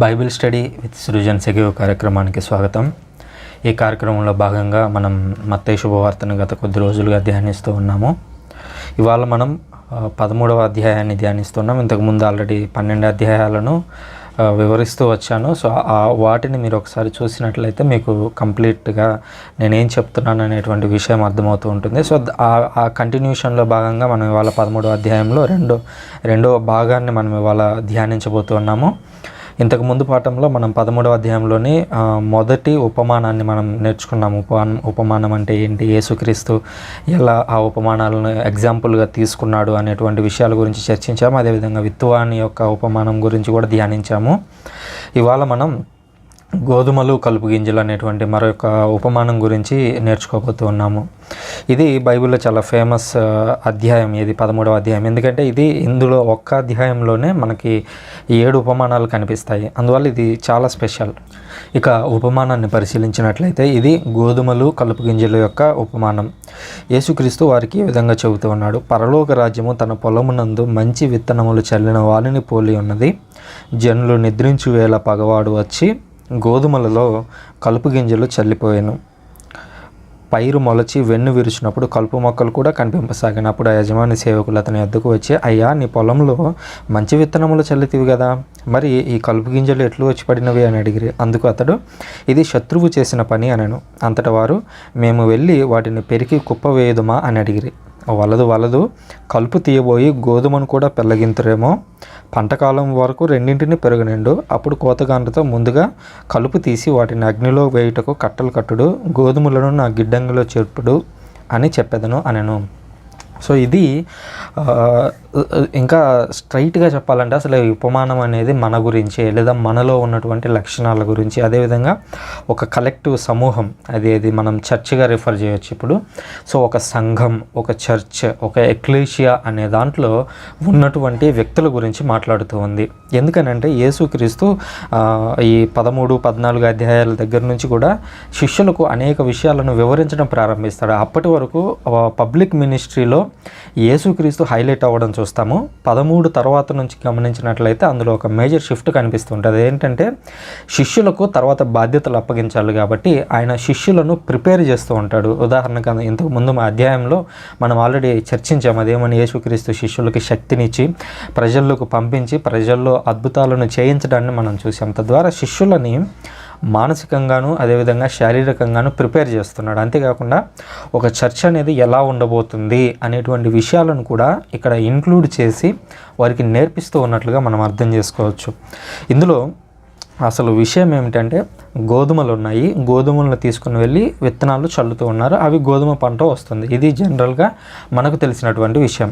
Bible study with Srujan సెగివ్ కార్యక్రమానికి స్వాగతం. ఈ కార్యక్రమంలో భాగంగా మనం మత్తయి శుభవార్తను గత కొద్ది రోజులుగా ధ్యానిస్తూ ఉన్నాము. ఇవాళ మనం 13వ అధ్యాయాన్ని ధ్యానిస్తున్నాం. ఇంతకుముందు ఆల్రెడీ 12 అధ్యాయాలను వివరిస్తూ వచ్చాను. సో వాటిని మీరు ఒకసారి చూసినట్లయితే మీకు కంప్లీట్గా నేనేం చెప్తున్నాను అనేటువంటి విషయం అర్థమవుతూ ఉంటుంది. సో ఆ కంటిన్యూషన్లో భాగంగా మనం ఇవాళ 13వ అధ్యాయంలో రెండవ భాగాన్ని మనం ఇవాళ ధ్యానించబోతున్నాము. ఇంతకు ముందు పాఠంలో మనం 13వ అధ్యాయంలోని మొదటి ఉపమానాన్ని మనం నేర్చుకున్నాము. ఉపమానం అంటే ఏంటి, యేసుక్రీస్తు ఎలా ఆ ఉపమానాలను ఎగ్జాంపుల్గా తీసుకున్నాడు అనేటువంటి విషయాల గురించి చర్చించాము. అదేవిధంగా విత్తువాని యొక్క ఉపమానం గురించి కూడా ధ్యానించాము. ఇవాళ మనం గోధుమలు కలుపు గింజలు అనేటువంటి మరొక ఉపమానం గురించి నేర్చుకోబోతూ ఉన్నాము. ఇది బైబిల్లో చాలా ఫేమస్ అధ్యాయం, ఇది 13వ అధ్యాయం. ఎందుకంటే ఇందులో ఒక్క అధ్యాయంలోనే మనకి 7 ఉపమానాలు కనిపిస్తాయి. అందువల్ల ఇది చాలా స్పెషల్. ఇక ఉపమానాన్ని పరిశీలించినట్లయితే ఇది గోధుమలు కలుపు గింజల యొక్క ఉపమానం. యేసుక్రీస్తు వారికి ఈ విధంగా చెబుతూ ఉన్నాడు. పరలోక రాజ్యము తన పొలమునందు మంచి విత్తనములు చల్లిన వారిని పోలి ఉన్నది. జనులు నిద్రించు వేళ పగవాడు వచ్చి గోధుమలలో కలుపు గింజలు చల్లిపోయాను. పైరు మొలచి వెన్ను విరిచినప్పుడు కలుపు మొక్కలు కూడా కనిపింపసాగాను. అప్పుడు ఆ యజమాని సేవకులు అతని వద్దకు వచ్చి, అయ్యా, నీ పొలంలో మంచి విత్తనములు చల్లితివి కదా, మరి ఈ కలుపు గింజలు ఎట్లు వచ్చి పడినవి అని అడిగిరి. అందుకు అతడు, ఇది శత్రువు చేసిన పని అనెను. అంతటా వారు, మేము వెళ్ళి వాటిని పెరికి కుప్ప వేయుదుమా అని అడిగిరి. వలదు కలుపు తీయబోయి గోధుమను కూడా పెళ్ళగింతురేమో. పంటకాలం వరకు రెండింటిని పెరగనిండు. అప్పుడు కోతగాండ్రతో ముందుగా కలుపు తీసి వాటిని అగ్నిలో వేయుటకు కట్టలు కట్టుడు, గోధుమలను నా గిడ్డంగిలో చేర్పుడు అని చెప్పెదను అనెను. సో ఇది ఇంకా స్ట్రైట్గా చెప్పాలంటే అసలు ఈ ఉపమానం అనేది మన గురించి, లేదా మనలో ఉన్నటువంటి లక్షణాల గురించి, అదేవిధంగా ఒక కలెక్టివ్ సమూహం, అది మనం చర్చ్గా రిఫర్ చేయొచ్చు ఇప్పుడు. సో ఒక సంఘం, ఒక చర్చ్, ఒక ఎక్లేషియా అనే దాంట్లో ఉన్నటువంటి వ్యక్తుల గురించి మాట్లాడుతూ ఉంది. ఎందుకనంటే యేసుక్రీస్తు ఈ 13, 14 అధ్యాయాల దగ్గర నుంచి కూడా శిష్యులకు అనేక విషయాలను వివరించడం ప్రారంభిస్తాడు. అప్పటి వరకు పబ్లిక్ మినిస్ట్రీలో యేసుక్రీస్తు హైలైట్ అవ్వడం చూస్తాము. 13 తర్వాత నుంచి గమనించినట్లయితే అందులో ఒక మేజర్ షిఫ్ట్ కనిపిస్తుంటుంది. ఏంటంటే శిష్యులకు తర్వాత బాధ్యతలు అప్పగించాలి కాబట్టి ఆయన శిష్యులను ప్రిపేర్ చేస్తూ ఉంటాడు. ఉదాహరణకు ఇంతకు ముందు మా అధ్యాయంలో మనం ఆల్రెడీ చర్చించాము. అదేమని యేసుక్రీస్తు శిష్యులకి శక్తినిచ్చి ప్రజలకు పంపించి ప్రజల్లో అద్భుతాలను చేయించడాన్ని మనం చూసాం. తద్వారా శిష్యులని మానసికంగాను అదేవిధంగా శారీరకంగాను ప్రిపేర్ చేస్తున్నాడు. అంతేకాకుండా ఒక చర్చ్ అనేది ఎలా ఉండబోతుంది అనేటువంటి విషయాలను కూడా ఇక్కడ ఇంక్లూడ్ చేసి వారికి నేర్పిస్తూ ఉన్నట్లుగా మనం అర్థం చేసుకోవచ్చు. ఇందులో అసలు విషయం ఏమిటంటే గోధుమలు ఉన్నాయి, గోధుమలను తీసుకుని వెళ్ళి విత్తనాలు చల్లుతూ ఉన్నారు, అవి గోధుమ పంట వస్తుంది. ఇది జనరల్గా మనకు తెలిసినటువంటి విషయం.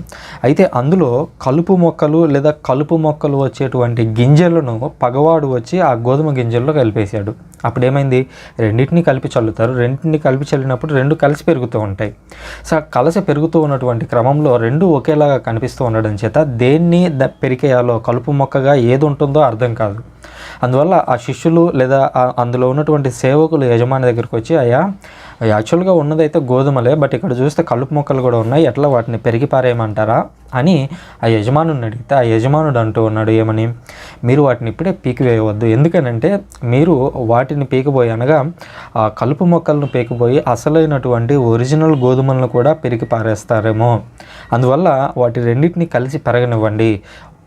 అయితే అందులో కలుపు మొక్కలు లేదా కలుపు మొక్కలు వచ్చేటువంటి గింజలను పగవాడు వచ్చి ఆ గోధుమ గింజల్లో కలిపేశాడు. అప్పుడు ఏమైంది, రెండింటిని కలిపి చల్లుతారు. రెండింటిని కలిపి చల్లినప్పుడు రెండు కలిసి పెరుగుతూ ఉంటాయి. సో కలిసి పెరుగుతూ ఉన్నటువంటి క్రమంలో రెండు ఒకేలాగా కనిపిస్తూ ఉండడం చేత దేన్ని పెరికేయాలో, కలుపు మొక్కగా ఏది ఉంటుందో అర్థం కాదు. అందువల్ల ఆ శిష్యులు లేదా అందులో ఉన్నటువంటి సేవకులు యజమాని దగ్గరికి వచ్చి, అయ్యా, యాక్చువల్గా ఉన్నదైతే గోధుమలే, బట్ ఇక్కడ చూస్తే కలుపు మొక్కలు కూడా ఉన్నాయి, ఎట్లా వాటిని పెరిగి పారేయమంటారా అని ఆ యజమానుని అడిగితే ఆ యజమానుడు అంటూ ఉన్నాడు, ఏమని, మీరు వాటిని ఇప్పుడే పీకివేయవద్దు. ఎందుకనంటే మీరు వాటిని పీకిపోయి, అనగా ఆ కలుపు మొక్కలను పీకిపోయి అసలైనటువంటి ఒరిజినల్ గోధుమలను కూడా పెరిగి పారేస్తారేమో. అందువల్ల వాటి రెండింటిని కలిసి పెరగనివ్వండి.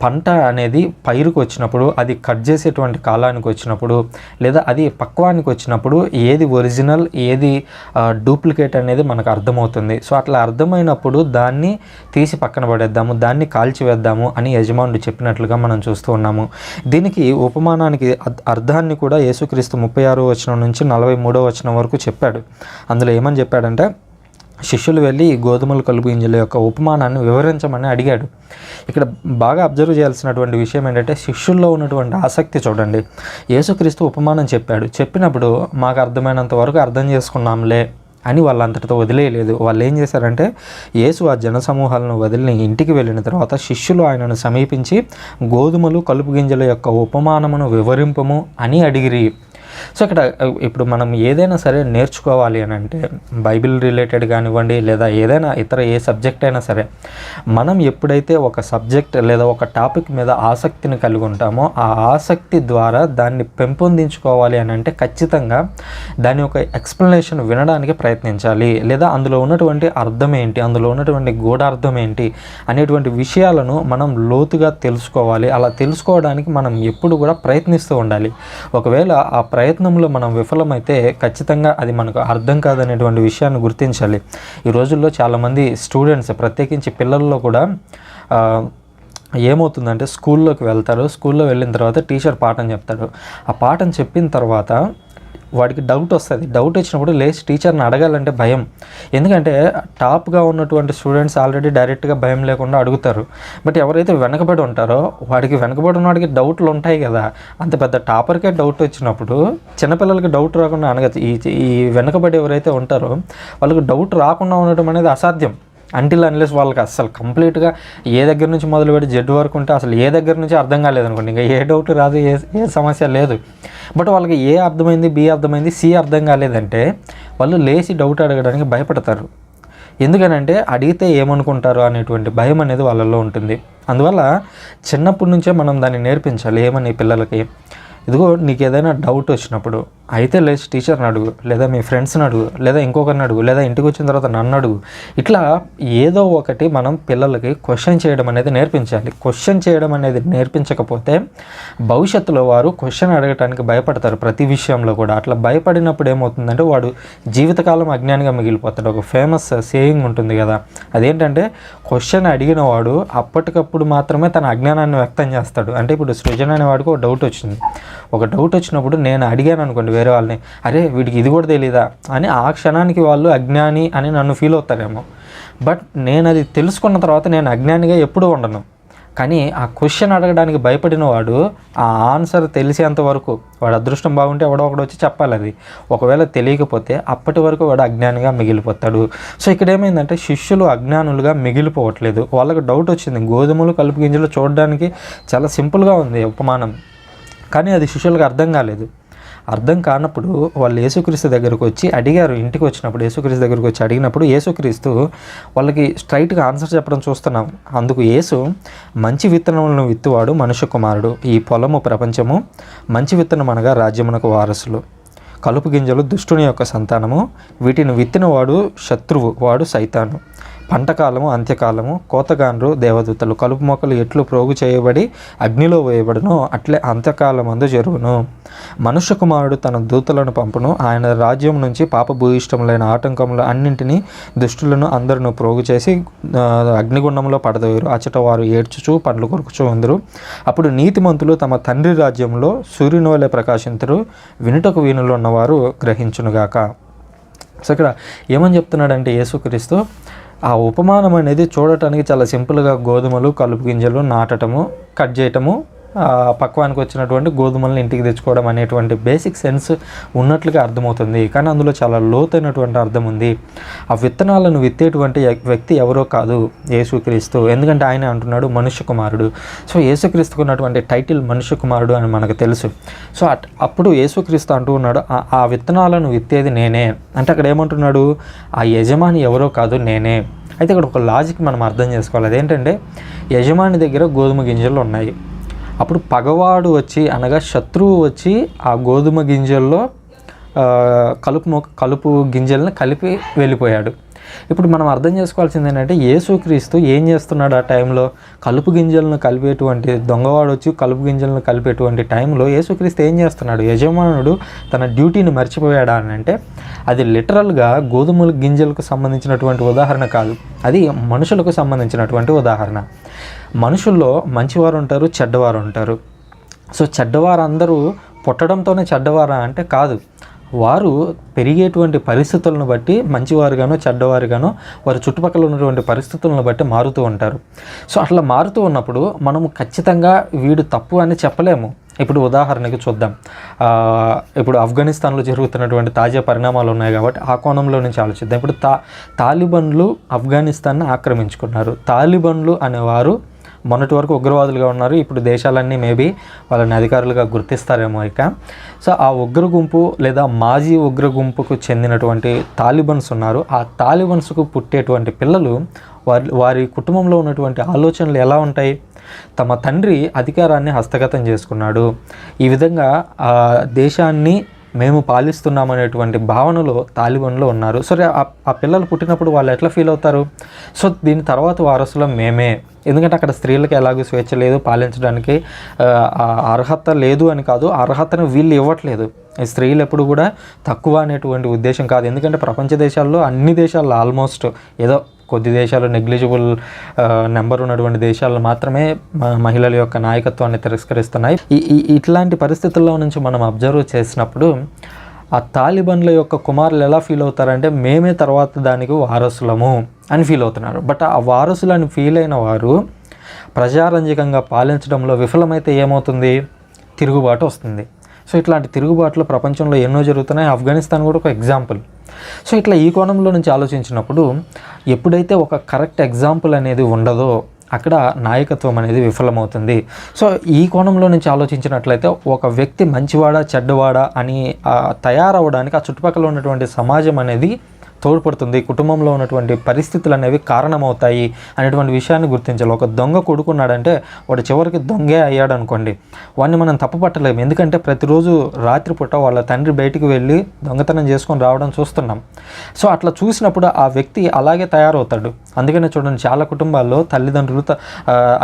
పంట అనేది పైరుకు వచ్చినప్పుడు, అది కట్ చేసేటువంటి కాలానికి వచ్చినప్పుడు, లేదా అది పక్వానికి వచ్చినప్పుడు ఏది ఒరిజినల్ ఏది డూప్లికేట్ అనేది మనకు అర్థమవుతుంది. సో అట్లా అర్థమైనప్పుడు దాన్ని తీసి పక్కన పడేద్దాము, దాన్ని కాల్చివేద్దాము అని యజమానుడు చెప్పినట్లుగా మనం చూస్తూ ఉన్నాము. దీనికి ఉపమానానికి అర్థాన్ని కూడా యేసుక్రీస్తు 36వ వచనం నుంచి 43వ వచనం వరకు చెప్పాడు. అందులో ఏమని చెప్పాడంటే, శిష్యులు వెళ్ళి గోధుమలు కలుపు గింజల యొక్క ఉపమానాన్ని వివరించమని అడిగాడు. ఇక్కడ బాగా అబ్జర్వ్ చేయాల్సినటువంటి విషయం ఏంటంటే శిష్యుల్లో ఉన్నటువంటి ఆసక్తి చూడండి. యేసుక్రీస్తు ఉపమానం చెప్పినప్పుడు మాకు అర్థమైనంత వరకు అర్థం చేసుకున్నాంలే అని వాళ్ళంతటితో వదిలేయలేదు. వాళ్ళు ఏం చేశారంటే, యేసు ఆ జనసమూహాలను వదిలి ఇంటికి వెళ్ళిన తర్వాత శిష్యులు ఆయనను సమీపించి గోధుమలు కలుపు గింజల యొక్క ఉపమానమును వివరింపము అని అడిగిరి. సో ఇక్కడ ఇప్పుడు మనం ఏదైనా సరే నేర్చుకోవాలి అని అంటే బైబిల్ రిలేటెడ్ కానివ్వండి లేదా ఏదైనా ఇతర ఏ సబ్జెక్ట్ అయినా సరే, మనం ఎప్పుడైతే ఒక సబ్జెక్ట్ లేదా ఒక టాపిక్ మీద ఆసక్తిని కలిగి ఉంటామో ఆ ఆసక్తి ద్వారా దాన్ని పెంపొందించుకోవాలి అని అంటే ఖచ్చితంగా దాని యొక్క ఎక్స్ప్లెనేషన్ వినడానికి ప్రయత్నించాలి, లేదా అందులో ఉన్నటువంటి అర్థం ఏంటి, అందులో ఉన్నటువంటి గూఢార్థం ఏంటి అనేటువంటి విషయాలను మనం లోతుగా తెలుసుకోవాలి. అలా తెలుసుకోవడానికి మనం ఎప్పుడు కూడా ప్రయత్నిస్తూ ఉండాలి. ఒకవేళ ఆ ప్రయత్నంలో మనం విఫలమైతే ఖచ్చితంగా అది మనకు అర్థం కాదనేటువంటి విషయాన్ని గుర్తించాలి. ఈ రోజుల్లో చాలామంది స్టూడెంట్స్, ప్రత్యేకించి పిల్లల్లో కూడా ఏమవుతుందంటే స్కూల్లోకి వెళ్తారు, స్కూల్లో వెళ్ళిన తర్వాత టీచర్ పాఠం చెప్తాడు, ఆ పాఠం చెప్పిన తర్వాత వాడికి డౌట్ వస్తుంది. డౌట్ వచ్చినప్పుడు లేచి టీచర్ని అడగాలంటే భయం. ఎందుకంటే టాప్గా ఉన్నటువంటి స్టూడెంట్స్ ఆల్రెడీ డైరెక్ట్గా భయం లేకుండా అడుగుతారు. బట్ ఎవరైతే వెనకబడి ఉంటారో వెనకబడి ఉన్నవాడికి డౌట్లు ఉంటాయి కదా. అంత పెద్ద టాపర్కే డౌట్ వచ్చినప్పుడు చిన్నపిల్లలకి డౌట్ రాకుండా అనగచ్చు. ఈ వెనకబడి ఎవరైతే ఉంటారో వాళ్ళకి డౌట్ రాకుండా ఉండటం అనేది అసాధ్యం. అంటిల్ అన్లెస్ వాళ్ళకి అసలు కంప్లీట్గా ఏ దగ్గర నుంచి మొదలుపెట్టి జెడ్ వరకు ఉంటే అసలు ఏ దగ్గర నుంచి అర్థం కాలేదనుకోండి, ఇంకా ఏ డౌట్ రాదు, ఏ సమస్య లేదు. బట్ వాళ్ళకి ఏ అర్థమైంది, బి అర్థమైంది, సి అర్థం కాలేదంటే వాళ్ళు లేచి డౌట్ అడగడానికి భయపడతారు. ఎందుకనంటే అడిగితే ఏమనుకుంటారు అనేటువంటి భయం అనేది వాళ్ళల్లో ఉంటుంది. అందువల్ల చిన్నప్పటి నుంచే మనం దాన్ని నేర్పించాలి. ఏమని పిల్లలకి, ఇదిగో నీకు ఏదైనా డౌట్ వచ్చినప్పుడు అయితే లేచి టీచర్ని అడుగు, లేదా మీ ఫ్రెండ్స్ని అడుగు, లేదా ఇంకొకరిని అడుగు, లేదా ఇంటికి వచ్చిన తర్వాత నన్ను అడుగు. ఇట్లా ఏదో ఒకటి మనం పిల్లలకి క్వశ్చన్ చేయడం అనేది నేర్పించాలి. క్వశ్చన్ చేయడం అనేది నేర్పించకపోతే భవిష్యత్తులో వారు క్వశ్చన్ అడగటానికి భయపడతారు ప్రతి విషయంలో కూడా. అట్లా భయపడినప్పుడు ఏమవుతుందంటే వాడు జీవితకాలం అజ్ఞానిగా మిగిలిపోతాడు. ఒక ఫేమస్ సేయింగ్ ఉంటుంది కదా, అదేంటంటే క్వశ్చన్ అడిగిన వాడు అప్పటికప్పుడు మాత్రమే తన అజ్ఞానాన్ని వ్యక్తం చేస్తాడు. అంటే ఇప్పుడు సృజన్ అనేవాడికి ఒక డౌట్ వచ్చింది. ఒక డౌట్ వచ్చినప్పుడు నేను అడిగాను అనుకోండి వేరే వాళ్ళని, అరే వీడికి ఇది కూడా తెలీదా అని, ఆ క్షణానికి వాళ్ళు అజ్ఞాని అని నన్ను ఫీల్ అవుతారేమో. బట్ నేను అది తెలుసుకున్న తర్వాత నేను అజ్ఞానిగా ఎప్పుడూ ఉండను. కానీ ఆ క్వశ్చన్ అడగడానికి భయపడిన వాడు ఆ ఆన్సర్ తెలిసేంత వరకు వాడు అదృష్టం బాగుంటే ఎవడో ఒకడు వచ్చి చెప్పాలి. అది ఒకవేళ తెలియకపోతే అప్పటి వరకు వాడు అజ్ఞానిగా మిగిలిపోతాడు. సో ఇక్కడ ఏమైందంటే శిష్యులు అజ్ఞానులుగా మిగిలిపోవట్లేదు. వాళ్ళకి డౌట్ వచ్చింది. గోధుమలు కలుపు గింజలు చూడడానికి చాలా సింపుల్గా ఉంది ఉపమానం, కానీ అది శిష్యులకు అర్థం కాలేదు. అర్థం కానప్పుడు వాళ్ళు యేసుక్రీస్తు దగ్గరకు వచ్చి అడిగారు. ఇంటికి వచ్చినప్పుడు యేసుక్రీస్తు దగ్గరకు వచ్చి అడిగినప్పుడు యేసుక్రీస్తు వాళ్ళకి స్ట్రైట్గా ఆన్సర్ చెప్పడం చూస్తున్నాం. అందుకు యేసు, మంచి విత్తనములను విత్తువాడు మనుష్య కుమారుడు, ఈ పొలము ప్రపంచము, మంచి విత్తనం అనగా రాజ్యమునకు వారసులు, కలుపు గింజలు దుష్టుని యొక్క సంతానము, వీటిని విత్తినవాడు శత్రువు, వాడు సైతాను, పంటకాలము అంత్యకాలము, కోతగాండ్రు దేవదూతలు, కలుపు మొక్కలు ఎట్లు ప్రోగు చేయబడి అగ్నిలో వేయబడునో అట్లే అంత్యకాలమందు జరుగును. మనుష్య కుమారుడు తన దూతలను పంపును, ఆయన రాజ్యం నుంచి పాపభూయిష్టములైన ఆటంకములు అన్నింటినీ దుష్టులను అందరిని ప్రోగు చేసి అగ్నిగుండంలో పడదోయరు. అచ్చట వారు ఏడ్చుచు పండ్లు కొరుకుచూ ఉందరు. అప్పుడు నీతిమంతులు తమ తండ్రి రాజ్యంలో సూర్యుని వలె ప్రకాశింతురు. వినుటకు వీణులు ఉన్నవారు గ్రహించునుగాక. సో ఇక్కడ ఏమని చెప్తున్నాడంటే యేసుక్రీస్తు, ఆ ఉపమానం అనేది చూడటానికి చాలా సింపుల్గా గోధుమలు కలుపు గింజలు నాటటము, కట్ చేయటము, పక్వానికి వచ్చినటువంటి గోధుమలను ఇంటికి తెచ్చుకోవడం అనేటువంటి బేసిక్ సెన్స్ ఉన్నట్లుగా అర్థమవుతుంది. కానీ అందులో చాలా లోతైనటువంటి అర్థం ఉంది. ఆ విత్తనాలను విత్తేటువంటి వ్యక్తి ఎవరో కాదు, యేసుక్రీస్తు. ఎందుకంటే ఆయన అంటున్నాడు మనుష్య కుమారుడు. సో యేసుక్రీస్తుకు ఉన్నటువంటి టైటిల్ మనుష్య కుమారుడు అని మనకు తెలుసు. సో అప్పుడు యేసుక్రీస్తు అంటూ ఉన్నాడు, ఆ విత్తనాలను విత్తేది నేనే. అంటే అక్కడ ఏమంటున్నాడు, ఆ యజమాని ఎవరో కాదు, నేనే. అయితే ఇక్కడ ఒక లాజిక్ మనం అర్థం చేసుకోవాలి. అదేంటంటే యజమాని దగ్గర గోధుమ గింజలు ఉన్నాయి. అప్పుడు పగవాడు వచ్చి అనగా శత్రువు వచ్చి ఆ గోధుమ గింజల్లో కలుపు గింజలను కలిపి వెళ్ళిపోయాడు. ఇప్పుడు మనం అర్థం చేసుకోవాల్సింది ఏంటంటే యేసుక్రీస్తు ఏం చేస్తున్నాడు ఆ టైంలో? కలుపు గింజలను కలిపేటువంటి దొంగవాడు వచ్చి కలుపు గింజలను కలిపేటువంటి టైంలో యేసుక్రీస్తు ఏం చేస్తున్నాడు? యజమానుడు తన డ్యూటీని మర్చిపోయాడా అని అంటే అది లిటరల్గా గోధుమల గింజలకు సంబంధించినటువంటి ఉదాహరణ కాదు, అది మనుషులకు సంబంధించినటువంటి ఉదాహరణ. మనుషుల్లో మంచివారు ఉంటారు, చెడ్డవారు ఉంటారు. సో చెడ్డవారు అందరూ పుట్టడంతోనే చెడ్డవారా అంటే కాదు, వారు పెరిగేటువంటి పరిస్థితులను బట్టి మంచివారుగానో చెడ్డవారుగానో వారి చుట్టుపక్కల ఉన్నటువంటి పరిస్థితులను బట్టి మారుతూ ఉంటారు. సో అట్లా మారుతూ ఉన్నప్పుడు మనము ఖచ్చితంగా వీడు తప్పు అని చెప్పలేము. ఇప్పుడు ఉదాహరణకి చూద్దాం, ఇప్పుడు ఆఫ్ఘనిస్తాన్లో జరుగుతున్నటువంటి తాజా పరిణామాలు ఉన్నాయి కాబట్టి ఆ కోణంలో నుంచి ఆలోచిద్దాం. ఇప్పుడు తాలిబన్లు ఆఫ్ఘనిస్తాన్ని ఆక్రమించుకున్నారు. తాలిబన్లు అనేవారు మొన్నటి వరకు ఉగ్రవాదులుగా ఉన్నారు, ఇప్పుడు దేశాలన్నీ మేబీ వాళ్ళని అధికారులుగా గుర్తిస్తారేమో ఇక. సో ఆ ఉగ్ర గుంపు లేదా మాజీ ఉగ్ర గుంపుకు చెందినటువంటి తాలిబన్స్ ఉన్నారు. ఆ తాలిబన్స్కు పుట్టేటువంటి పిల్లలు వారి కుటుంబంలో ఉన్నటువంటి ఆలోచనలు ఎలా ఉంటాయి? తమ తండ్రి అధికారాన్ని హస్తగతం చేసుకున్నాడు, ఈ విధంగా దేశాన్ని మేము పాలిస్తున్నామనేటువంటి భావనలో తాలిబన్లో ఉన్నారు. సరే, ఆ పిల్లలు పుట్టినప్పుడు వాళ్ళు ఎట్లా ఫీల్ అవుతారు? సో దీని తర్వాత వారసులం మేమే, ఎందుకంటే అక్కడ స్త్రీలకు ఎలాగో స్వేచ్ఛ లేదు, పాలించడానికి అర్హత లేదు అని కాదు, అర్హతను వీళ్ళు ఇవ్వట్లేదు. స్త్రీలు ఎప్పుడు కూడా తక్కువ అనేటువంటి ఉద్దేశం కాదు, ఎందుకంటే ప్రపంచ దేశాల్లో అన్ని దేశాల్లో ఆల్మోస్ట్ ఏదో కొద్ది దేశాలు నెగ్లిజిబుల్ నెంబర్ ఉన్నటువంటి దేశాల్లో మాత్రమే మహిళల యొక్క నాయకత్వాన్ని తిరస్కరిస్తున్నాయి. ఇట్లాంటి పరిస్థితుల్లో నుంచి మనం అబ్జర్వ్ చేసినప్పుడు ఆ తాలిబన్ల యొక్క కుమారులు ఎలా ఫీల్ అవుతారంటే మేమే తర్వాత దానికి వారసులము అని ఫీల్ అవుతున్నారు. బట్ ఆ వారసులని ఫీల్ అయిన వారు ప్రజారంజకంగా పాలించడంలో విఫలమైతే ఏమవుతుంది? తిరుగుబాటు వస్తుంది. సో ఇట్లాంటి తిరుగుబాట్లు ప్రపంచంలో ఎన్నో జరుగుతున్నాయి, ఆఫ్ఘనిస్తాన్ కూడా ఒక ఎగ్జాంపుల్. సో ఇట్లా ఈ కోణంలో నుంచి ఆలోచించినప్పుడు ఎప్పుడైతే ఒక కరెక్ట్ ఎగ్జాంపుల్ అనేది ఉండదో అక్కడ నాయకత్వం అనేది విఫలమవుతుంది. సో ఈ కోణంలో నుంచి ఆలోచించినట్లయితే ఒక వ్యక్తి మంచివాడా చెడ్డవాడా అని తయారవడానికి ఆ చుట్టుపక్కల ఉన్నటువంటి సమాజం అనేది తోడ్పడుతుంది, కుటుంబంలో ఉన్నటువంటి పరిస్థితులు అనేవి కారణమవుతాయి అనేటువంటి విషయాన్ని గుర్తించాలి. ఒక దొంగ కొడుకున్నాడంటే వాడు చివరికి దొంగే అయ్యాడు అనుకోండి, వాడిని మనం తప్పు పట్టలేము, ఎందుకంటే ప్రతిరోజు రాత్రిపూట వాళ్ళ తండ్రి బయటికి వెళ్ళి దొంగతనం చేసుకొని రావడం చూస్తున్నాం. సో అట్లా చూసినప్పుడు ఆ వ్యక్తి అలాగే తయారవుతాడు. అందుకనే చూడండి, చాలా కుటుంబాల్లో తల్లిదండ్రులు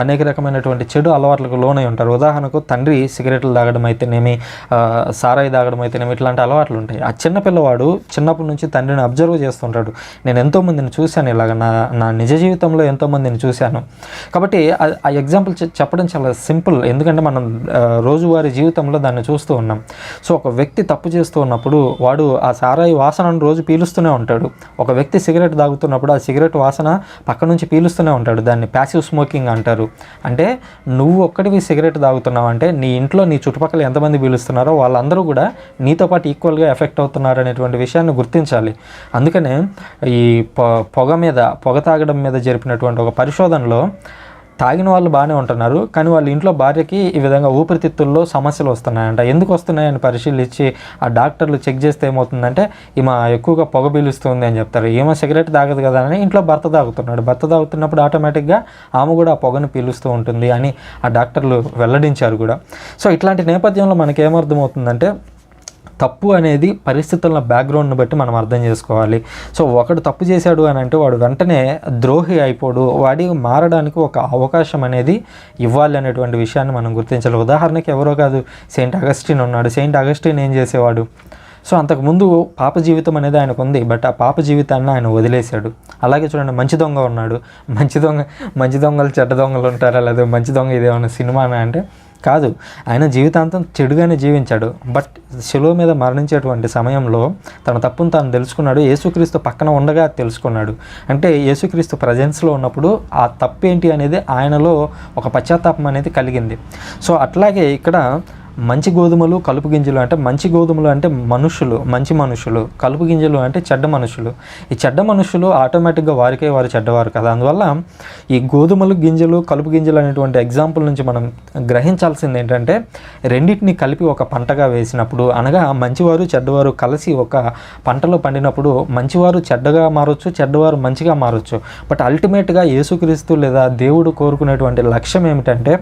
అనేక రకమైనటువంటి చెడు అలవాట్లకు లోనై ఉంటారు. ఉదాహరణకు తండ్రి సిగరెట్లు తాగడం అయితేనేమి, సారాయి తాగడం అయితేనేమి, ఇట్లాంటి అలవాట్లు ఉంటాయి. ఆ చిన్నపిల్లవాడు చిన్నప్పటి నుంచి తండ్రిని అబ్జర్వ్ చేస్తుంటాడు. నేను ఎంతోమందిని చూశాను ఇలాగ, నా నిజ జీవితంలో ఎంతోమందిని చూశాను. కాబట్టి ఆ ఎగ్జాంపుల్ చెప్పడం చాలా సింపుల్, ఎందుకంటే మనం రోజువారీ జీవితంలో దాన్ని చూస్తూ ఉన్నాం. సో ఒక వ్యక్తి తప్పు చేస్తూ ఉన్నప్పుడు వాడు ఆ సారాయి వాసనను రోజు పీలుస్తూనే ఉంటాడు. ఒక వ్యక్తి సిగరెట్ తాగుతున్నప్పుడు ఆ సిగరెట్ వాసన పక్క నుంచి పీలుస్తూనే ఉంటాడు. దాన్ని ప్యాసివ్ స్మోకింగ్ అంటారు. అంటే నువ్వు ఒక్కడివి సిగరెట్ తాగుతున్నావు అంటే నీ ఇంట్లో నీ చుట్టుపక్కల ఎంతమంది పీలుస్తున్నారో వాళ్ళందరూ కూడా నీతో పాటు ఈక్వల్గా ఎఫెక్ట్ అవుతున్నారు అనేటువంటి విషయాన్ని గుర్తించాలి. అందుకనే ఈ పొగ తాగడం మీద జరిపినటువంటి ఒక పరిశోధనలో తాగిన వాళ్ళు బాగానే ఉంటున్నారు, కానీ వాళ్ళ ఇంట్లో భార్యకి ఈ విధంగా ఊపిరితిత్తుల్లో సమస్యలు వస్తున్నాయంట. ఎందుకు వస్తున్నాయని పరిశీలించి ఆ డాక్టర్లు చెక్ చేస్తే ఏమవుతుందంటే ఈమె ఎక్కువగా పొగ పీలుస్తుంది అని చెప్తారు. ఈమె సిగరెట్ తాగదు కదా అని ఇంట్లో భర్త తాగుతున్నాడు. భర్త తాగుతున్నప్పుడు ఆటోమేటిక్గా ఆమె కూడా ఆ పొగను పీలుస్తూ ఉంటుంది అని ఆ డాక్టర్లు వెల్లడించారు కూడా. సో ఇట్లాంటి నేపథ్యంలో మనకి ఏమర్థమవుతుందంటే తప్పు అనేది పరిస్థితుల బ్యాక్గ్రౌండ్ని బట్టి మనం అర్థం చేసుకోవాలి. సో ఒకడు తప్పు చేశాడు అని అంటే వాడు వెంటనే ద్రోహి అయిపోడు, వాడికి మారడానికి ఒక అవకాశం అనేది ఇవ్వాలి అనేటువంటి విషయాన్ని మనం గుర్తించాలి. ఉదాహరణకి ఎవరో కాదు, సెయింట్ అగస్టిన్ ఉన్నాడు. సెయింట్ అగస్టిన్ ఏం చేసేవాడు? సో అంతకుముందు పాప జీవితం అనేది ఆయనకు ఉంది, బట్ ఆ పాప జీవితాన్ని ఆయన వదిలేశాడు. అలాగే చూడండి, మంచి దొంగ ఉన్నాడు. మంచి దొంగలు చెడ్డ దొంగలు ఉంటారా? లేదా మంచి దొంగ ఇదేమన్నా సినిమానా అంటే కాదు, ఆయన జీవితాంతం చెడుగానే జీవించాడు. బట్ శిలువ మీద మరణించేటువంటి సమయంలో తన తప్పును తాను తెలుసుకున్నాడు. యేసుక్రీస్తు పక్కన ఉండగా తెలుసుకున్నాడు. అంటే యేసుక్రీస్తు ప్రజెన్స్లో ఉన్నప్పుడు ఆ తప్పు ఏంటి అనేది ఆయనలో ఒక పశ్చాత్తాపం అనేది కలిగింది. సో అట్లాగే ఇక్కడ మంచి గోధుమలు కలుపు గింజలు అంటే మంచి గోధుమలు అంటే మనుషులు, మంచి మనుషులు, కలుపు గింజలు అంటే చెడ్డ మనుషులు. ఈ చెడ్డ మనుషులు ఆటోమేటిక్గా వారికే వారు చెడ్డవారు కదా. అందువల్ల ఈ గోధుమలు గింజలు కలుపు గింజలు అనేటువంటి ఎగ్జాంపుల్ నుంచి మనం గ్రహించాల్సింది ఏంటంటే రెండింటిని కలిపి ఒక పంటగా వేసినప్పుడు, అనగా మంచివారు చెడ్డవారు కలిసి ఒక పంటలో పండినప్పుడు మంచివారు చెడ్డగా మారొచ్చు, చెడ్డవారు మంచిగా మారొచ్చు. బట్ అల్టిమేట్గా యేసుక్రీస్తు లేదా దేవుడు కోరుకునేటువంటి లక్ష్యం ఏమిటంటే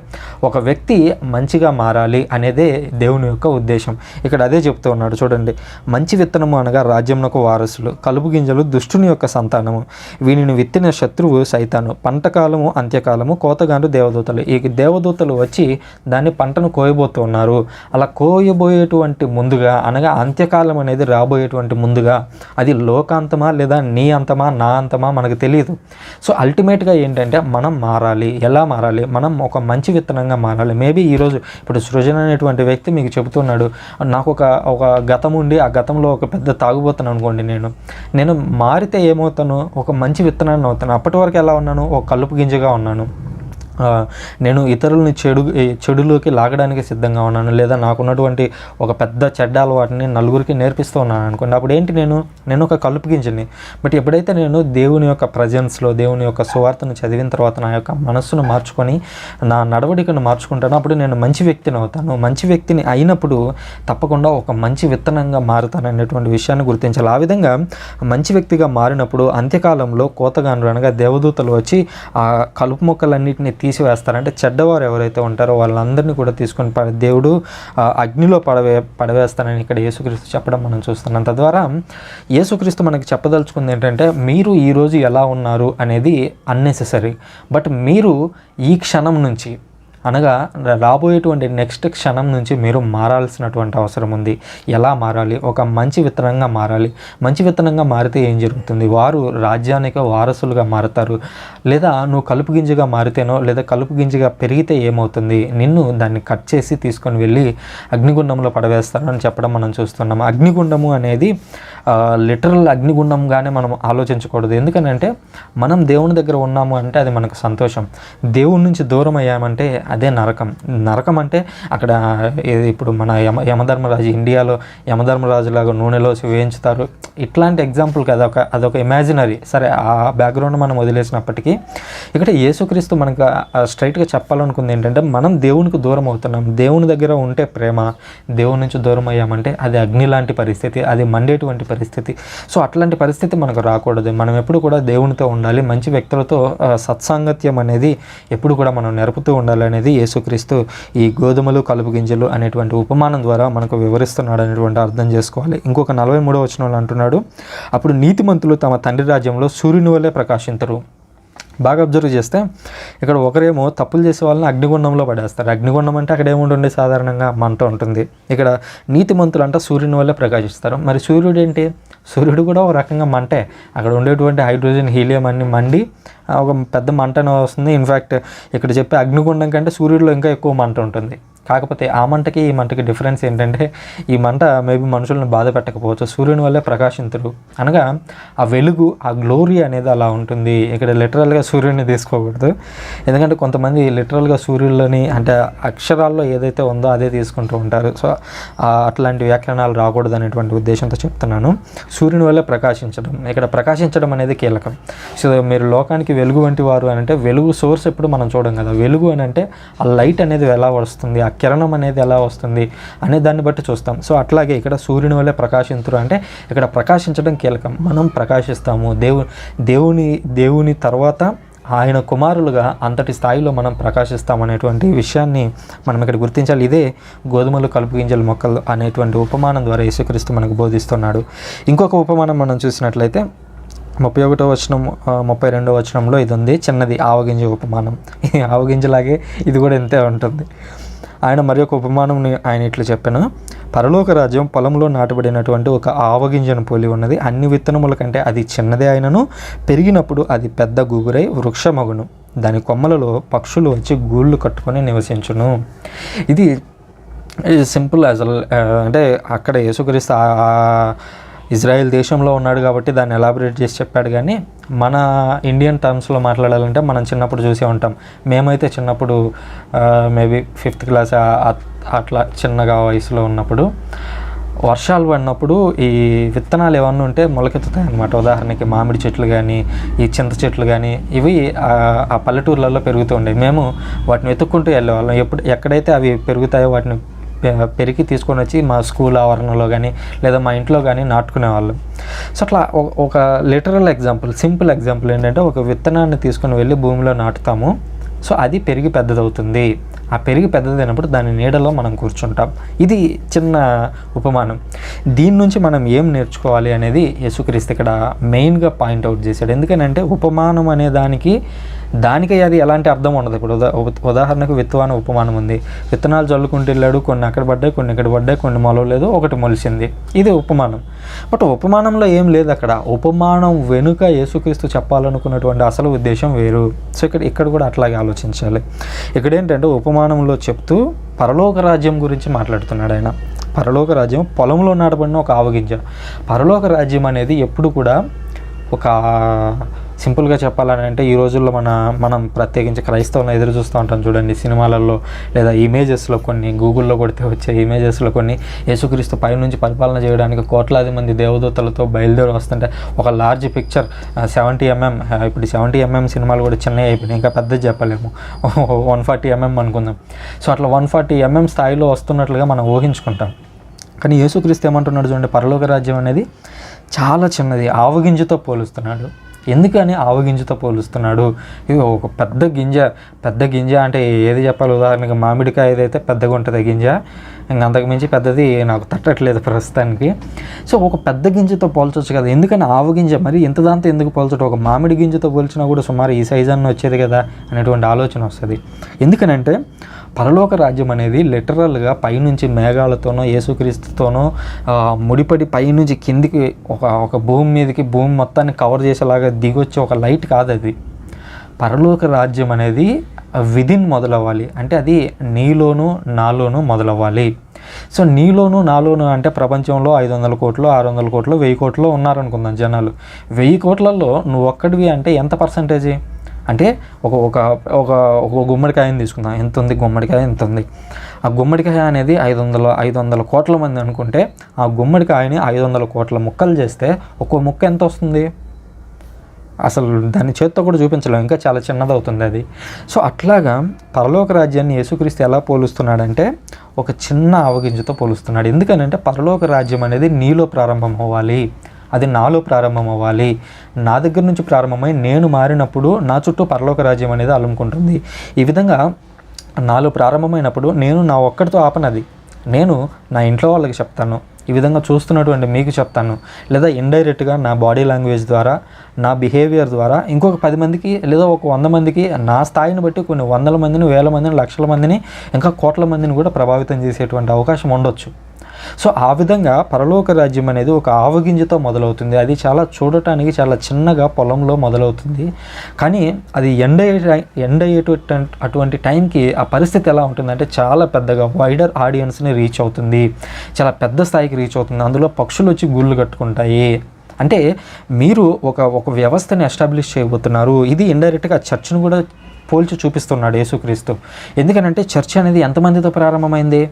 ఒక వ్యక్తి మంచిగా మారాలి అనేది దేవుని యొక్క ఉద్దేశం. ఇక్కడ అదే చెప్తూ ఉన్నాడు చూడండి, మంచి విత్తనము అనగా రాజ్యమునకు వారసులు, కలుపు గింజలు దుష్టుని యొక్క సంతానము, వీనిని విత్తిన శత్రువు సైతాను, పంటకాలము అంత్యకాలము, కోతగాండ్రు దేవదూతలు. ఈ దేవదూతలు వచ్చి దాన్ని పంటను కోయబోతూ ఉన్నారు. అలా కోయబోయేటువంటి ముందుగా, అనగా అంత్యకాలం అనేది రాబోయేటువంటి ముందుగా, అది లోకాంతమా లేదా నీ అంతమా నా అంతమా మనకు తెలియదు. సో అల్టిమేట్గా ఏంటంటే మనం మారాలి. ఎలా మారాలి? మనం ఒక మంచి విత్తనంగా మారాలి. మేబీ ఈరోజు ఇప్పుడు సృజన అనేటువంటి వ్యక్తి మీకు చెబుతున్నాడు, నాకు ఒక గతం ఉండి ఆ గతంలో ఒక పెద్ద తాగుబోతాను అనుకోండి, నేను మారితే ఏమవుతాను? ఒక మంచి విత్తనాన్ని అవుతాను. అప్పటి వరకు ఎలా ఉన్నాను? ఒక కలుపు గింజగా ఉన్నాను. నేను ఇతరులని చెడులోకి లాగడానికి సిద్ధంగా ఉన్నాను, లేదా నాకున్నటువంటి ఒక పెద్ద చెడ్డ అలవాటిని నలుగురికి నేర్పిస్తూ ఉన్నాను అనుకోండి. అప్పుడు ఏంటి, నేను ఒక కలుపు గింజని. బట్ ఎప్పుడైతే నేను దేవుని యొక్క ప్రజెన్స్లో దేవుని యొక్క సువార్తను చదివిన తర్వాత నా యొక్క మనస్సును మార్చుకొని నా నడవడికను మార్చుకుంటాను, అప్పుడు నేను మంచి వ్యక్తిని అవుతాను. మంచి వ్యక్తిని అయినప్పుడు తప్పకుండా ఒక మంచి విత్తనంగా మారుతాను అనేటువంటి విషయాన్ని గుర్తించాలి. ఆ విధంగా మంచి వ్యక్తిగా మారినప్పుడు అంత్యకాలంలో కోతగానులు అనగా దేవదూతలు వచ్చి ఆ కలుపు మొక్కలన్నింటినీ తీసివేస్తారంటే చెడ్డవారు ఎవరైతే ఉంటారో వాళ్ళందరినీ కూడా తీసుకొని దేవుడు అగ్నిలో పడవేస్తానని ఇక్కడ యేసుక్రీస్తు చెప్పడం మనం చూస్తున్నాం. తద్వారా యేసుక్రీస్తు మనకి చెప్పదలుచుకుంది ఏంటంటే, మీరు ఈరోజు ఎలా ఉన్నారు అనేది అన్నెసెసరీ, బట్ మీరు ఈ క్షణం నుంచి అనగా రాబోయేటువంటి నెక్స్ట్ క్షణం నుంచి మీరు మారాల్సినటువంటి అవసరం ఉంది. ఎలా మారాలి? ఒక మంచి విత్తనంగా మారాలి. మంచి విత్తనంగా మారితే ఏం జరుగుతుంది? వారు రాజ్యానికి వారసులుగా మారుతారు. లేదా నువ్వు కలుపు గింజగా మారితేనో, లేదా కలుపు గింజగా పెరిగితే ఏమవుతుంది? నిన్ను దాన్ని కట్ చేసి తీసుకొని వెళ్ళి అగ్నిగుండంలో పడవేస్తారు అని చెప్పడం మనం చూస్తున్నాం. అగ్నిగుండము అనేది లిటరల్ అగ్నిగుండంగానే మనం ఆలోచించకూడదు. ఎందుకనంటే మనం దేవుని దగ్గర ఉన్నాము అంటే అది మనకు సంతోషం. దేవుని నుంచి దూరం అయ్యామంటే అదే నరకం. నరకం అంటే అక్కడ ఇప్పుడు మన యమధర్మరాజు, ఇండియాలో యమధర్మరాజులాగా నూనెలో వేయించుతారు, ఇట్లాంటి ఎగ్జాంపుల్ కదా, అదొక ఇమాజినరీ. సరే, ఆ బ్యాక్గ్రౌండ్ మనం వదిలేసినప్పటికీ ఇక్కడ యేసుక్రీస్తు మనకు స్ట్రైట్గా చెప్పాలనుకుంది ఏంటంటే, మనం దేవునికి దూరం అవుతున్నాం. దేవుని దగ్గర ఉంటే ప్రేమ, దేవుని నుంచి దూరం అయ్యామంటే అది అగ్ని లాంటి పరిస్థితి, అది మండేటువంటి పరిస్థితి. సో అట్లాంటి పరిస్థితి మనకు రాకూడదు. మనం ఎప్పుడు కూడా దేవునితో ఉండాలి. మంచి వ్యక్తులతో సత్సాంగత్యం అనేది ఎప్పుడు కూడా మనం నెరుపుతూ ఉండాలి అనేది యేసుక్రీస్తు ఈ గోధుమలు కలుపు గింజలు అనేటువంటి ఉపమానం ద్వారా మనకు వివరిస్తున్నాడు అనేటువంటి అర్థం చేసుకోవాలి. ఇంకొక 43వ వచనంలో అంటున్నాడు, అప్పుడు నీతిమంతులు తమ తండ్రి రాజ్యంలో సూర్యుని వలె ప్రకాశించరు. బాగా అబ్జర్వ్ చేస్తే ఇక్కడ ఒకరేమో తప్పులు చేసే వాళ్ళని అగ్నిగుండంలో పడేస్తారు. అగ్నిగుండం అంటే అక్కడ ఏముంటుంది? సాధారణంగా మంట ఉంటుంది. ఇక్కడ నీతిమంతులు అంటే సూర్యుని వల్లే ప్రకాశిస్తారు. మరి సూర్యుడు ఏంటి? సూర్యుడు కూడా ఒక రకంగా మంటే. అక్కడ ఉండేటువంటి హైడ్రోజన్, హీలియం అన్ని మండి ఒక పెద్ద మంటనే వస్తుంది. ఇన్ఫ్యాక్ట్ ఇక్కడ చెప్పే అగ్నిగుండం కంటే సూర్యుడిలో ఇంకా ఎక్కువ మంట ఉంటుంది. కాకపోతే ఆ మంటకి ఈ మంటకి డిఫరెన్స్ ఏంటంటే, ఈ మంట మేబీ మనుషులను బాధ పెట్టకపోవచ్చు, సూర్యుని వల్లే ప్రకాశించరు అనగా ఆ వెలుగు, ఆ గ్లోరీ అనేది అలా ఉంటుంది. ఇక్కడ లిటరల్గా సూర్యుడిని తీసుకోకూడదు. ఎందుకంటే కొంతమంది లిటరల్గా సూర్యులని అంటే అక్షరాల్లో ఏదైతే ఉందో అదే తీసుకుంటూ ఉంటారు. సో అట్లాంటి వ్యాఖ్యానాలు రాకూడదు అనేటువంటి ఉద్దేశంతో చెప్తున్నాను. సూర్యుని వల్లే ప్రకాశించడం, ఇక్కడ ప్రకాశించడం అనేది కీలకం. సో మీరు లోకానికి వెలుగు వంటి వారు అని అంటే, వెలుగు సోర్స్ ఎప్పుడు మనం చూడం కదా. వెలుగు అని అంటే ఆ లైట్ అనేది ఎలా వస్తుంది, ఆ కిరణం అనేది ఎలా వస్తుంది అనే దాన్ని బట్టి చూస్తాం. సో అట్లాగే ఇక్కడ సూర్యుని వల్లే ప్రకాశించరు అంటే ఇక్కడ ప్రకాశించడం కీలకం. మనం ప్రకాశిస్తాము. దేవుని తర్వాత ఆయన కుమారులుగా అంతటి స్థాయిలో మనం ప్రకాశిస్తామనేటువంటి విషయాన్ని మనం ఇక్కడ గుర్తించాలి. ఇదే గోధుమలు కలుపు గింజల మొక్కలు అనేటువంటి ఉపమానం ద్వారా యేసుక్రీస్తు మనకు బోధిస్తున్నాడు. ఇంకొక ఉపమానం మనం చూసినట్లయితే 31వ వచనం 32వ వచనంలో ఇది ఉంది, చిన్నది ఆవగింజ ఉపమానం. ఈ ఆవగింజలాగే ఇది కూడా ఇంతే ఉంటుంది. ఆయన మరి ఒక ఉపమానంని ఆయన ఇట్లా చెప్పాను, పరలోక రాజ్యం పొలంలో నాటబడినటువంటి ఒక ఆవగింజను పోలి ఉన్నది. అన్ని విత్తనముల కంటే అది చిన్నదే అయినను పెరిగినప్పుడు అది పెద్ద గుగురై వృక్షమగును. దాని కొమ్మలలో పక్షులు వచ్చి గూళ్ళు కట్టుకొని నివసించును. ఇది సింపుల్ అంటే అక్కడ యేసుక్రీస్తు ఇజ్రాయెల్ దేశంలో ఉన్నాడు కాబట్టి దాన్ని ఎలాబరేట్ చేసి చెప్పాడు. కానీ మన ఇండియన్ టర్మ్స్లో మాట్లాడాలంటే మనం చిన్నప్పుడు చూసే ఉంటాం. మేమైతే చిన్నప్పుడు మేబీ 5th క్లాస్ అట్లా చిన్నగా వయసులో ఉన్నప్పుడు వర్షాలు పడినప్పుడు ఈ విత్తనాలు ఏమన్నా ఉంటే మొలకెత్తుతాయి అన్నమాట. ఉదాహరణకి మామిడి చెట్లు కానీ, ఈ చింత చెట్లు కానీ, ఇవి ఆ పల్లెటూర్లలో పెరుగుతూ ఉండేవి. మేము వాటిని వెతుక్కుంటూ వెళ్ళేవాళ్ళం. ఎక్కడైతే అవి పెరుగుతాయో వాటిని పెరిగి తీసుకొని వచ్చి మా స్కూల్ ఆవరణలో కానీ లేదా మా ఇంట్లో కానీ నాటుకునేవాళ్ళం. సో అట్లా ఒక లిటరల్ ఎగ్జాంపుల్, సింపుల్ ఎగ్జాంపుల్ ఏంటంటే, ఒక విత్తనాన్ని తీసుకొని వెళ్ళి భూమిలో నాటుతాము. సో అది పెరిగి పెద్దదవుతుంది. ఆ పెరిగి పెద్దదైనప్పుడు దాని నీడలో మనం కూర్చుంటాం. ఇది చిన్న ఉపమానం. దీని నుంచి మనం ఏం నేర్చుకోవాలి అనేది యేసుక్రీస్తు ఇక్కడ మెయిన్గా పాయింట్అవుట్ చేశాడు. ఎందుకనంటే ఉపమానం అనే దానికి అది ఎలాంటి అర్థం ఉండదు. ఇప్పుడు ఉదాహరణకు విత్తనాల ఉపమానం ఉంది. విత్తనాలు చల్లుకుంటూ వెళ్ళాడు, కొన్ని అక్కడ పడ్డాయి, కొన్ని ఇక్కడ పడ్డాయి, కొన్ని మొలవలేదు, ఒకటి మొలిచింది. ఇది ఉపమానం. బట్ ఉపమానంలో ఏం లేదు. అక్కడ ఉపమానం వెనుక యేసుక్రీస్తు చెప్పాలనుకున్నటువంటి అసలు ఉద్దేశం వేరు. సో ఇక్కడ కూడా అట్లాగే ఆలోచించాలి. ఇక్కడ ఏంటంటే ఉపమానంలో చెప్తూ పరలోక రాజ్యం గురించి మాట్లాడుతున్నాడు ఆయన. పరలోక రాజ్యం పొలంలో నాటబడిన ఒక ఆవగింజ. పరలోక రాజ్యం అనేది ఎప్పుడు కూడా సింపుల్గా చెప్పాలని అంటే ఈ రోజుల్లో మనం ప్రత్యేకించి క్రైస్తవులను ఎదురు చూస్తూ ఉంటాం చూడండి, సినిమాలలో లేదా ఇమేజెస్లో కొన్ని గూగుల్లో కొడితే వచ్చే ఇమేజెస్లో కొన్ని యేసుక్రీస్తు పైనుంచి పరిపాలన చేయడానికి కోట్లాది మంది దేవదూతలతో బయలుదేరి వస్తుంటే ఒక లార్జ్ పిక్చర్ 70 mm, ఇప్పుడు 70 mm సినిమాలు కూడా చిన్నవి అయిపోయినాయి, ఇంకా పెద్దది చెప్పలేము, 140 mm అనుకుందాం. సో అట్లా 140 mm స్థాయిలో వస్తున్నట్లుగా మనం ఊహించుకుంటాం. కానీ యేసుక్రీస్తు ఏమంటున్నాడు చూడండి, పరలోక రాజ్యం అనేది చాలా చిన్నది, ఆవగింజతో పోలుస్తున్నాడు. ఎందుకని ఆవగింజతో పోలుస్తున్నాడు? ఇది ఒక పెద్ద గింజ అంటే ఏది చెప్పాలి, ఉదాహరణకి మామిడికాయ ఏదైతే పెద్దగా ఉంటుంది గింజ, ఇంక అంతకుమించి పెద్దది నాకు తట్టట్లేదు ప్రస్తుతానికి. సో ఒక పెద్ద గింజతో పోల్చొచ్చు కదా, ఎందుకని ఆవగింజ మరి ఇంత దాంతో ఎందుకు పోల్చడం? ఒక మామిడి గింజతో పోల్చినా కూడా సుమారు ఈ సైజు అన్న వచ్చేది కదా అనేటువంటి ఆలోచన వస్తుంది. ఎందుకనంటే పరలోక రాజ్యం అనేది లిటరల్గా పైనుంచి మేఘాలతోనో యేసుక్రీస్తుతోనో ముడిపడి పైనుంచి కిందికి ఒక భూమి మీదకి భూమి మొత్తాన్ని కవర్ చేసేలాగా దిగొచ్చే ఒక లైట్ కాదు అది. పరలోక రాజ్యం అనేది విదిన్ మొదలవ్వాలి, అంటే అది నీలోను నాలోను మొదలవ్వాలి. సో నీలోను నాలోను అంటే ప్రపంచంలో 500 కోట్లు 600 కోట్లు 1000 కోట్లు ఉన్నారనుకుందాం జనాలు. 1000 కోట్లలో నువ్వు ఒక్కడివి అంటే ఎంత పర్సంటేజీ? అంటే ఒక గుమ్మడికాయని తీసుకుందాం, ఎంత ఉంది గుమ్మడికాయ, ఎంత ఉంది. ఆ గుమ్మడికాయ అనేది 500 కోట్ల మంది అనుకుంటే ఆ గుమ్మడికాయని 500 కోట్ల ముక్కలు చేస్తే ఒక్కో ముక్క ఎంత వస్తుంది? అసలు దాన్ని చేత్తో కూడా చూపించలేము, ఇంకా చాలా చిన్నది అవుతుంది అది. సో అట్లాగా పరలోక రాజ్యాన్ని యేసుక్రీస్తు ఎలా పోలుస్తున్నాడంటే ఒక చిన్న ఆవగింజతో పోలుస్తున్నాడు. ఎందుకనంటే పరలోక రాజ్యం అనేది నీలో ప్రారంభం అవ్వాలి, అది నాలో ప్రారంభం అవ్వాలి. నా దగ్గర నుంచి ప్రారంభమై నేను మారినప్పుడు నా చుట్టూ పరలోక రాజ్యం అనేది అలుముకుంటుంది. ఈ విధంగా నాలో ప్రారంభమైనప్పుడు నేను నా ఒక్కడితో ఆపనది, నేను నా ఇంట్లో వాళ్ళకి చెప్తాను, ఈ విధంగా చూస్తున్నటువంటి మీకు చెప్తాను, లేదా ఇండైరెక్ట్గా నా బాడీ లాంగ్వేజ్ ద్వారా, నా బిహేవియర్ ద్వారా ఇంకొక 10 మందికి లేదా ఒక 100 మందికి, నా స్థాయిని బట్టి కొన్ని 100 మందిని 1000 మందిని 1,00,000 మందిని ఇంకా కోట్ల మందిని కూడా ప్రభావితం చేసేటువంటి అవకాశం ఉండొచ్చు. సో ఆ విధంగా పరలోక రాజ్యం అనేది ఒక ఆవగింజతో మొదలవుతుంది. అది చూడటానికి చాలా చిన్నగా పొలంలో మొదలవుతుంది, కానీ అది అటువంటి టైంకి ఆ పరిస్థితి ఎలా ఉంటుందంటే చాలా పెద్దగా వైడర్ ఆడియన్స్ని రీచ్ అవుతుంది, చాలా పెద్ద స్థాయికి రీచ్ అవుతుంది. అందులో పక్షులు వచ్చి గూళ్ళు కట్టుకుంటాయి. అంటే మీరు ఒక వ్యవస్థని ఎస్టాబ్లిష్ చేయబోతున్నారు. ఇది ఇండైరెక్ట్గా చర్చ్ను కూడా పోల్చి చూపిస్తున్నాడు యేసుక్రీస్తు. ఎందుకనంటే చర్చ్ అనేది ఎంతమందితో ప్రారంభమైంది?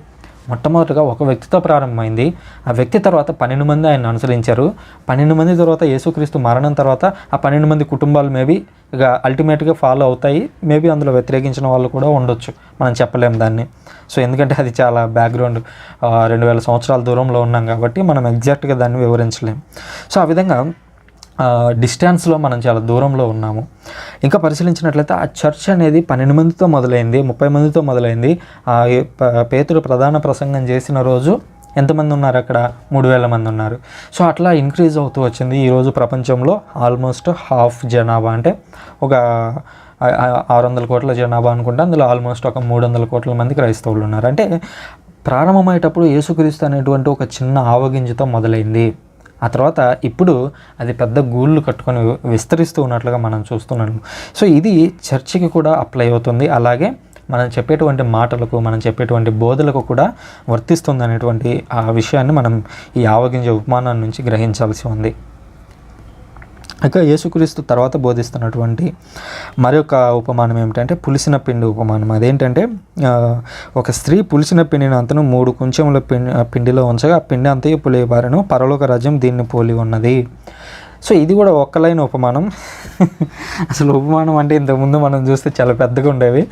మొట్టమొదటిగా ఒక వ్యక్తితో ప్రారంభమైంది. ఆ వ్యక్తి తర్వాత 12 మంది ఆయన అనుసరించారు. 12 మంది తర్వాత యేసుక్రీస్తు మరణం తర్వాత ఆ 12 మంది కుటుంబాలు మేబీ ఇక అల్టిమేట్గా ఫాలో అవుతాయి. మేబీ అందులో వ్యతిరేకించిన వాళ్ళు కూడా ఉండొచ్చు, మనం చెప్పలేము దాన్ని. సో ఎందుకంటే అది చాలా బ్యాక్గ్రౌండ్ 2000 సంవత్సరాల దూరంలో ఉన్నాం కాబట్టి మనం ఎగ్జాక్ట్గా దాన్ని వివరించలేము. సో ఆ విధంగా డిస్టెన్స్లో మనం చాలా దూరంలో ఉన్నాము. ఇంకా పరిశీలించినట్లయితే ఆ చర్చ్ అనేది 12 మందితో మొదలైంది, 30 మందితో మొదలైంది. పేతురు ప్రధాన ప్రసంగం చేసిన రోజు ఎంతమంది ఉన్నారు అక్కడ? 3000 మంది ఉన్నారు. సో అట్లా ఇంక్రీజ్ అవుతూ వచ్చింది. ఈరోజు ప్రపంచంలో ఆల్మోస్ట్ హాఫ్ జనాభా, అంటే ఒక 600 కోట్ల జనాభా అనుకుంటే అందులో ఆల్మోస్ట్ ఒక 300 కోట్ల మంది క్రైస్తవులు ఉన్నారు. అంటే ప్రారంభమయ్యేటప్పుడు యేసుక్రీస్తు అనేటువంటి ఒక చిన్న ఆవగింజతో మొదలైంది. ఆ తర్వాత ఇప్పుడు అది పెద్ద గూళ్ళు కట్టుకొని విస్తరిస్తూ ఉన్నట్లుగా మనం చూస్తున్నాము. సో ఇది చర్చికి కూడా అప్లై అవుతుంది, అలాగే మనం చెప్పేటువంటి మాటలకు, మనం చెప్పేటువంటి బోధలకు కూడా వర్తిస్తుంది అనేటువంటి ఆ విషయాన్ని మనం ఈ ఆవగింజ ఉపమానం నుంచి గ్రహించాల్సి ఉంది. ఇక యేసుక్రీస్తు తర్వాత బోధిస్తున్నటువంటి మరొక ఉపమానం ఏమిటంటే పులిసిన పిండి ఉపమానం. అదేంటంటే ఒక స్త్రీ పులిసిన పిండిని అంతను 3 కుంచెముల పిండిలో ఉంచగా ఆ పిండి అంతయు పులియబారెను, పరలోక రాజ్యం దీన్ని పోలి ఉన్నది. సో ఇది కూడా ఒక్క లైన్ ఉపమానం. అసలు ఉపమానం అంటే ఇంతకుముందు మనం చూస్తే చాలా పెద్దగా ఉండేవి.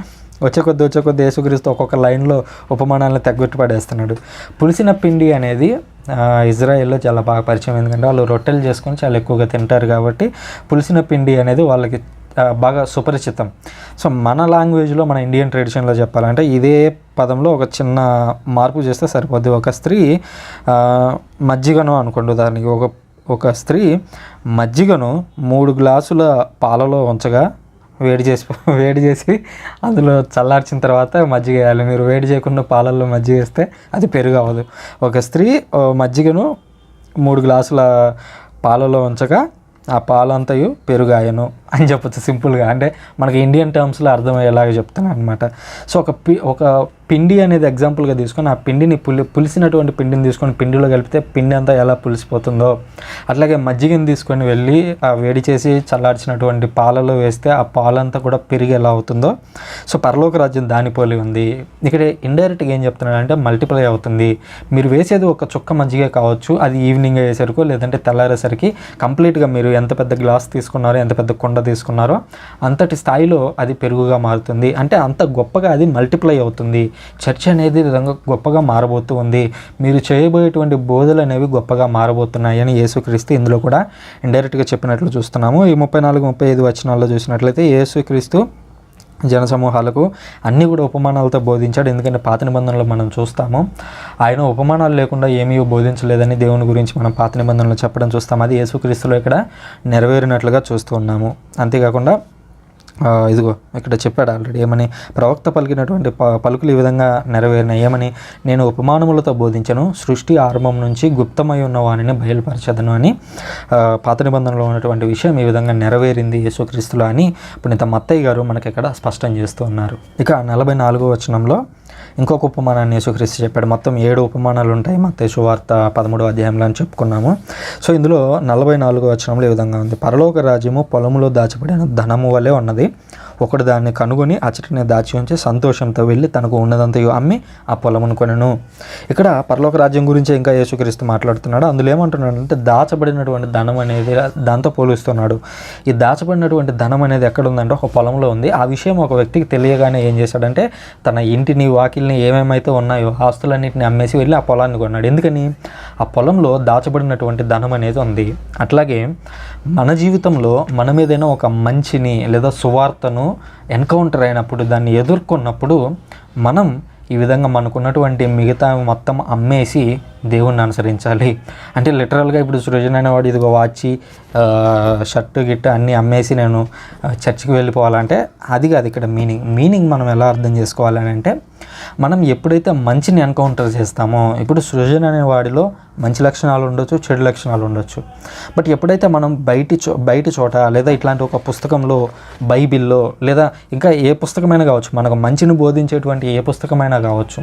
వచ్చే కొద్ది యేసుక్రీస్తు ఒక్కొక్క లైన్లో ఉపమానాలను తగ్గొట్టు పడేస్తున్నాడు. పులిసిన పిండి అనేది ఇజ్రాయెల్లో చాలా బాగా పరిచయం, ఎందుకంటే వాళ్ళు రొట్టెలు చేసుకొని చాలా ఎక్కువగా తింటారు కాబట్టి పులిసిన పిండి అనేది వాళ్ళకి బాగా సుపరిచితం. సో మన లాంగ్వేజ్లో, మన ఇండియన్ ట్రెడిషన్లో చెప్పాలంటే ఇదే పదంలో ఒక చిన్న మార్పు చేస్తే సరిపోద్ది. ఒక స్త్రీ మజ్జిగను అనుకోండి, ఉదాహరణకి ఒక స్త్రీ మజ్జిగను 3 గ్లాసుల పాలలో ఉంచగా వేడి చేసి అందులో చల్లార్చిన తర్వాత మజ్జిగ వేయాలి. మీరు వేడి చేయకుండా పాలల్లో మజ్జిగ వేస్తే అది పెరుగు అవ్వదు. ఒక స్త్రీ మజ్జిగను 3 గ్లాసుల పాలలో ఉంచగా ఆ పాలంతయు పెరుగాయను. అని చెప్పచ్చు సింపుల్గా. అంటే మనకి ఇండియన్ టర్మ్స్లో అర్థమయ్యేలాగా చెప్తున్నాను అనమాట. సో ఒక పిండి అనేది ఎగ్జాంపుల్గా తీసుకొని ఆ పిండిని పులిసినటువంటి పిండిని తీసుకొని పిండిలో కలిపితే పిండి అంతా ఎలా పులిసిపోతుందో, అట్లాగే మజ్జిగని తీసుకొని వెళ్ళి ఆ వేడి చేసి చల్లార్చినటువంటి పాలలో వేస్తే ఆ పాలంతా కూడా పెరిగి ఎలా అవుతుందో, సో పరలోక రాజ్యం దాని పోలి ఉంది. ఇక్కడ ఇండైరెక్ట్గా ఏం చెప్తున్నాడంటే మల్టిప్లై అవుతుంది. మీరు వేసేది ఒక చుక్క మజ్జిగ కావచ్చు, అది ఈవినింగ్ అయ్యేసరికి లేదంటే తెల్లారేసరికి కంప్లీట్గా మీరు ఎంత పెద్ద గ్లాస్ తీసుకున్నారో, ఎంత పెద్ద కుండ తీసుకున్నారో అంతటి స్థాయిలో అది పెరుగుగా మారుతుంది. అంటే అంత గొప్పగా అది మల్టిప్లై అవుతుంది. చర్చ్ అనేది విధంగా గొప్పగా మారబోతూ ఉంది. మీరు చేయబోయేటువంటి బోధలు అనేవి గొప్పగా మారబోతున్నాయి అని యేసుక్రీస్తు ఇందులో కూడా ఇండైరెక్ట్గా చెప్పినట్లు చూస్తున్నాము. ఈ 34-35 వచనాల్లో చూసినట్లయితే యేసుక్రీస్తు జనసమూహాలకు అన్నీ కూడా ఉపమానాలతో బోధించాడు. ఎందుకంటే పాత నిబంధనలో మనం చూస్తాము ఆయన ఉపమానాలు లేకుండా ఏమీ బోధించలేదని దేవుని గురించి మనం పాత నిబంధనలో చెప్పడం చూస్తాము. అది యేసుక్రీస్తులో ఇక్కడ నెరవేరినట్లుగా చూస్తూ ఉన్నాము. అంతేకాకుండా ఇదిగో ఇక్కడ చెప్పాడు ఆల్రెడీ ఏమని, ప్రవక్త పలికినటువంటి పలుకులు ఈ విధంగా నెరవేరినాయి. ఏమని, నేను ఉపమానములతో బోధించను, సృష్టి ఆరంభం నుంచి గుప్తమై ఉన్న వానిని బయలుపరచదను అని పాత నిబంధనలో ఉన్నటువంటి విషయం ఈ విధంగా నెరవేరింది యేసుక్రీస్తులో అని పునీత మత్తయ్య గారు మనకి ఇక్కడ స్పష్టం చేస్తూ ఉన్నారు. ఇక 44వ వచనంలో ఇంకొక ఉపమానాన్ని యేసుక్రీస్తు చెప్పాడు. మొత్తం 7 ఉపమానాలు ఉంటాయి మత్తయి సువార్త 13వ అధ్యాయంలో అని చెప్పుకున్నాము. సో ఇందులో 44వ వచనంలో ఈ విధంగా ఉంది, పరలోక రాజ్యము పొలములో దాచిపడిన ధనము వలె ఉన్నది. ఒకడు దాన్ని కనుగొని అచటనే దాచి ఉంచి సంతోషంతో వెళ్ళి తనకు ఉన్నదంతయు అమ్మి ఆ పొలమును కొనెను. ఇక్కడ పరలోక రాజ్యం గురించి ఇంకా యేసుక్రీస్తు మాట్లాడుతున్నాడు. అందులో ఏమంటున్నాడు అంటే దాచబడినటువంటి ధనం అనేది దాంతో పోలుస్తున్నాడు. ఈ దాచబడినటువంటి ధనం అనేది ఎక్కడ ఉందంటే ఒక పొలంలో ఉంది. ఆ విషయం ఒక వ్యక్తికి తెలియగానే ఏం చేశాడంటే తన ఇంటిని వాకిల్ని ఏమేమైతే ఉన్నాయో ఆస్తులన్నింటిని అమ్మేసి వెళ్ళి ఆ పొలాన్ని కొన్నాడు. ఎందుకని, ఆ పొలంలో దాచబడినటువంటి ధనం అనేది ఉంది. అట్లాగే మన జీవితంలో మనం ఏదైనా ఒక మంచిని లేదా సువార్తను ఎన్కౌంటర్ అయినప్పుడు, దాన్ని ఎదుర్కొన్నప్పుడు మనం ఈ విధంగా మనకున్నటువంటి మిగతా మొత్తం అమ్మేసి దేవుణ్ణి అనుసరించాలి. అంటే లిటరల్గా ఇప్పుడు సృజన్ అనేవాడు ఇదిగో వాచి షర్టు గిట్టు అన్నీ అమ్మేసి నేను చర్చికి వెళ్ళిపోవాలంటే అది కాదు ఇక్కడ మీనింగ్ మనం ఎలా అర్థం చేసుకోవాలని అంటే, మనం ఎప్పుడైతే మంచిని ఎన్కౌంటర్ చేస్తామో, ఇప్పుడు సృజన్ అనే వాడిలో మంచి లక్షణాలు ఉండొచ్చు, చెడు లక్షణాలు ఉండొచ్చు. బట్ ఎప్పుడైతే మనం బయట చోట లేదా ఇట్లాంటి ఒక పుస్తకంలో, బైబిల్లో లేదా ఇంకా ఏ పుస్తకమైనా కావచ్చు, మనకు మంచిని బోధించేటువంటి ఏ పుస్తకమైనా కావచ్చు,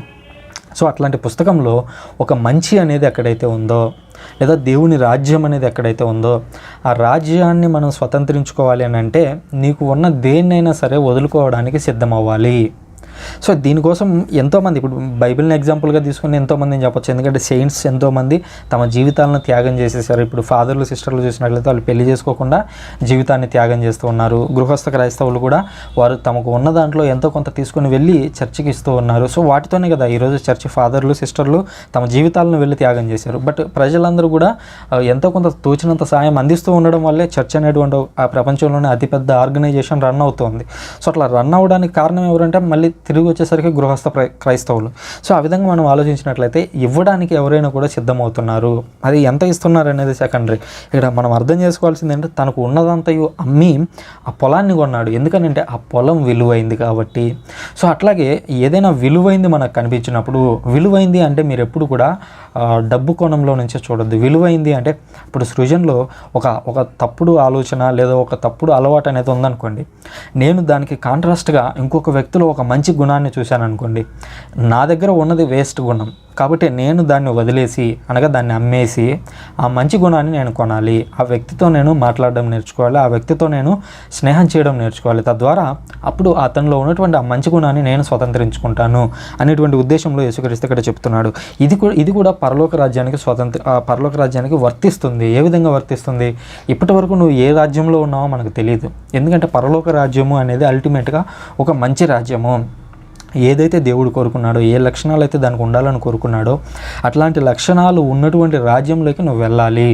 సో అట్లాంటి పుస్తకంలో ఒక మంచి అనేది ఎక్కడైతే ఉందో లేదా దేవుని రాజ్యం అనేది ఎక్కడైతే ఉందో ఆ రాజ్యాన్ని మనం స్వతంత్రించుకోవాలి అని అంటే నీకు ఉన్న దేన్నైనా సరే వదులుకోవడానికి సిద్ధమవ్వాలి. సో దీనికోసం ఎంతోమంది, ఇప్పుడు బైబిల్ని ఎగ్జాంపుల్గా తీసుకుని ఎంతోమందిని చెప్పొచ్చు. ఎందుకంటే సెయింట్స్ ఎంతోమంది తమ జీవితాలను త్యాగం చేసేసారు. ఇప్పుడు ఫాదర్లు సిస్టర్లు చూసినట్లయితే వాళ్ళు పెళ్లి చేసుకోకుండా జీవితాన్ని త్యాగం చేస్తూ ఉన్నారు. గృహస్థ క్రైస్తవులు కూడా వారు తమకు ఉన్న దాంట్లో ఎంతో కొంత తీసుకుని వెళ్ళి చర్చికి ఇస్తూ ఉన్నారు. సో వాటితోనే కదా ఈరోజు చర్చి ఫాదర్లు సిస్టర్లు తమ జీవితాలను వెళ్ళి త్యాగం చేశారు. బట్ ప్రజలందరూ కూడా ఎంతో కొంత తోచినంత సాయం అందిస్తూ ఉండడం వల్లే చర్చ్ అనేటువంటి ఆ ప్రపంచంలోనే అతిపెద్ద ఆర్గనైజేషన్ రన్ అవుతుంది. సో అట్లా రన్ అవ్వడానికి కారణం ఎవరంటే మళ్ళీ తిరిగి వచ్చేసరికి గృహస్థ క్రైస్తవులు. సో ఆ విధంగా మనం ఆలోచించినట్లయితే ఇవ్వడానికి ఎవరైనా కూడా సిద్ధమవుతున్నారు. అది ఎంత ఇస్తున్నారు అనేది సెకండరీ. ఇక్కడ మనం అర్థం చేసుకోవాల్సింది ఏంటంటే తనకు ఉన్నదంతయు అమ్మి ఆ పొలాన్ని కొన్నాడు. ఎందుకనంటే ఆ పొలం విలువైంది కాబట్టి. సో అట్లాగే ఏదైనా విలువైంది మనకు కనిపించినప్పుడు, విలువైంది అంటే మీరు ఎప్పుడు కూడా డబ్బు కోణంలో నుంచే చూడొద్దు. విలువైంది అంటే ఇప్పుడు సృజన్లో ఒక తప్పుడు ఆలోచన లేదా ఒక తప్పుడు అలవాటు అనేది ఉందనుకోండి, నేను దానికి కాంట్రాస్ట్గా ఇంకొక వ్యక్తిలో ఒక మంచి గుణాన్ని చూశాను అనుకోండి, నా దగ్గర ఉన్నది వేస్ట్ గుణం కాబట్టి నేను దాన్ని వదిలేసి అనగా దాన్ని అమ్మేసి ఆ మంచి గుణాన్ని నేను కొనాలి. ఆ వ్యక్తితో నేను మాట్లాడడం నేర్చుకోవాలి, ఆ వ్యక్తితో నేను స్నేహం చేయడం నేర్చుకోవాలి. తద్వారా అప్పుడు అతనిలో ఉన్నటువంటి ఆ మంచి గుణాన్ని నేను స్వతంత్రించుకుంటాను అనేటువంటి ఉద్దేశంలో యేసుక్రీస్తు ఇక్కడ చెప్తున్నాడు. ఇది కూడా పరలోక రాజ్యానికి వర్తిస్తుంది. ఏ విధంగా వర్తిస్తుంది? ఇప్పటి వరకు నువ్వు ఏ రాజ్యంలో ఉన్నావో మనకు తెలియదు. ఎందుకంటే పరలోక రాజ్యము అనేది అల్టిమేట్గా ఒక మంచి రాజ్యము. ఏదైతే దేవుడు కోరుకున్నాడో, ఏ లక్షణాలు అయితే దానికి ఉండాలని కోరుకున్నాడో అట్లాంటి లక్షణాలు ఉన్నటువంటి రాజ్యంలోకి నువ్వు వెళ్ళాలి.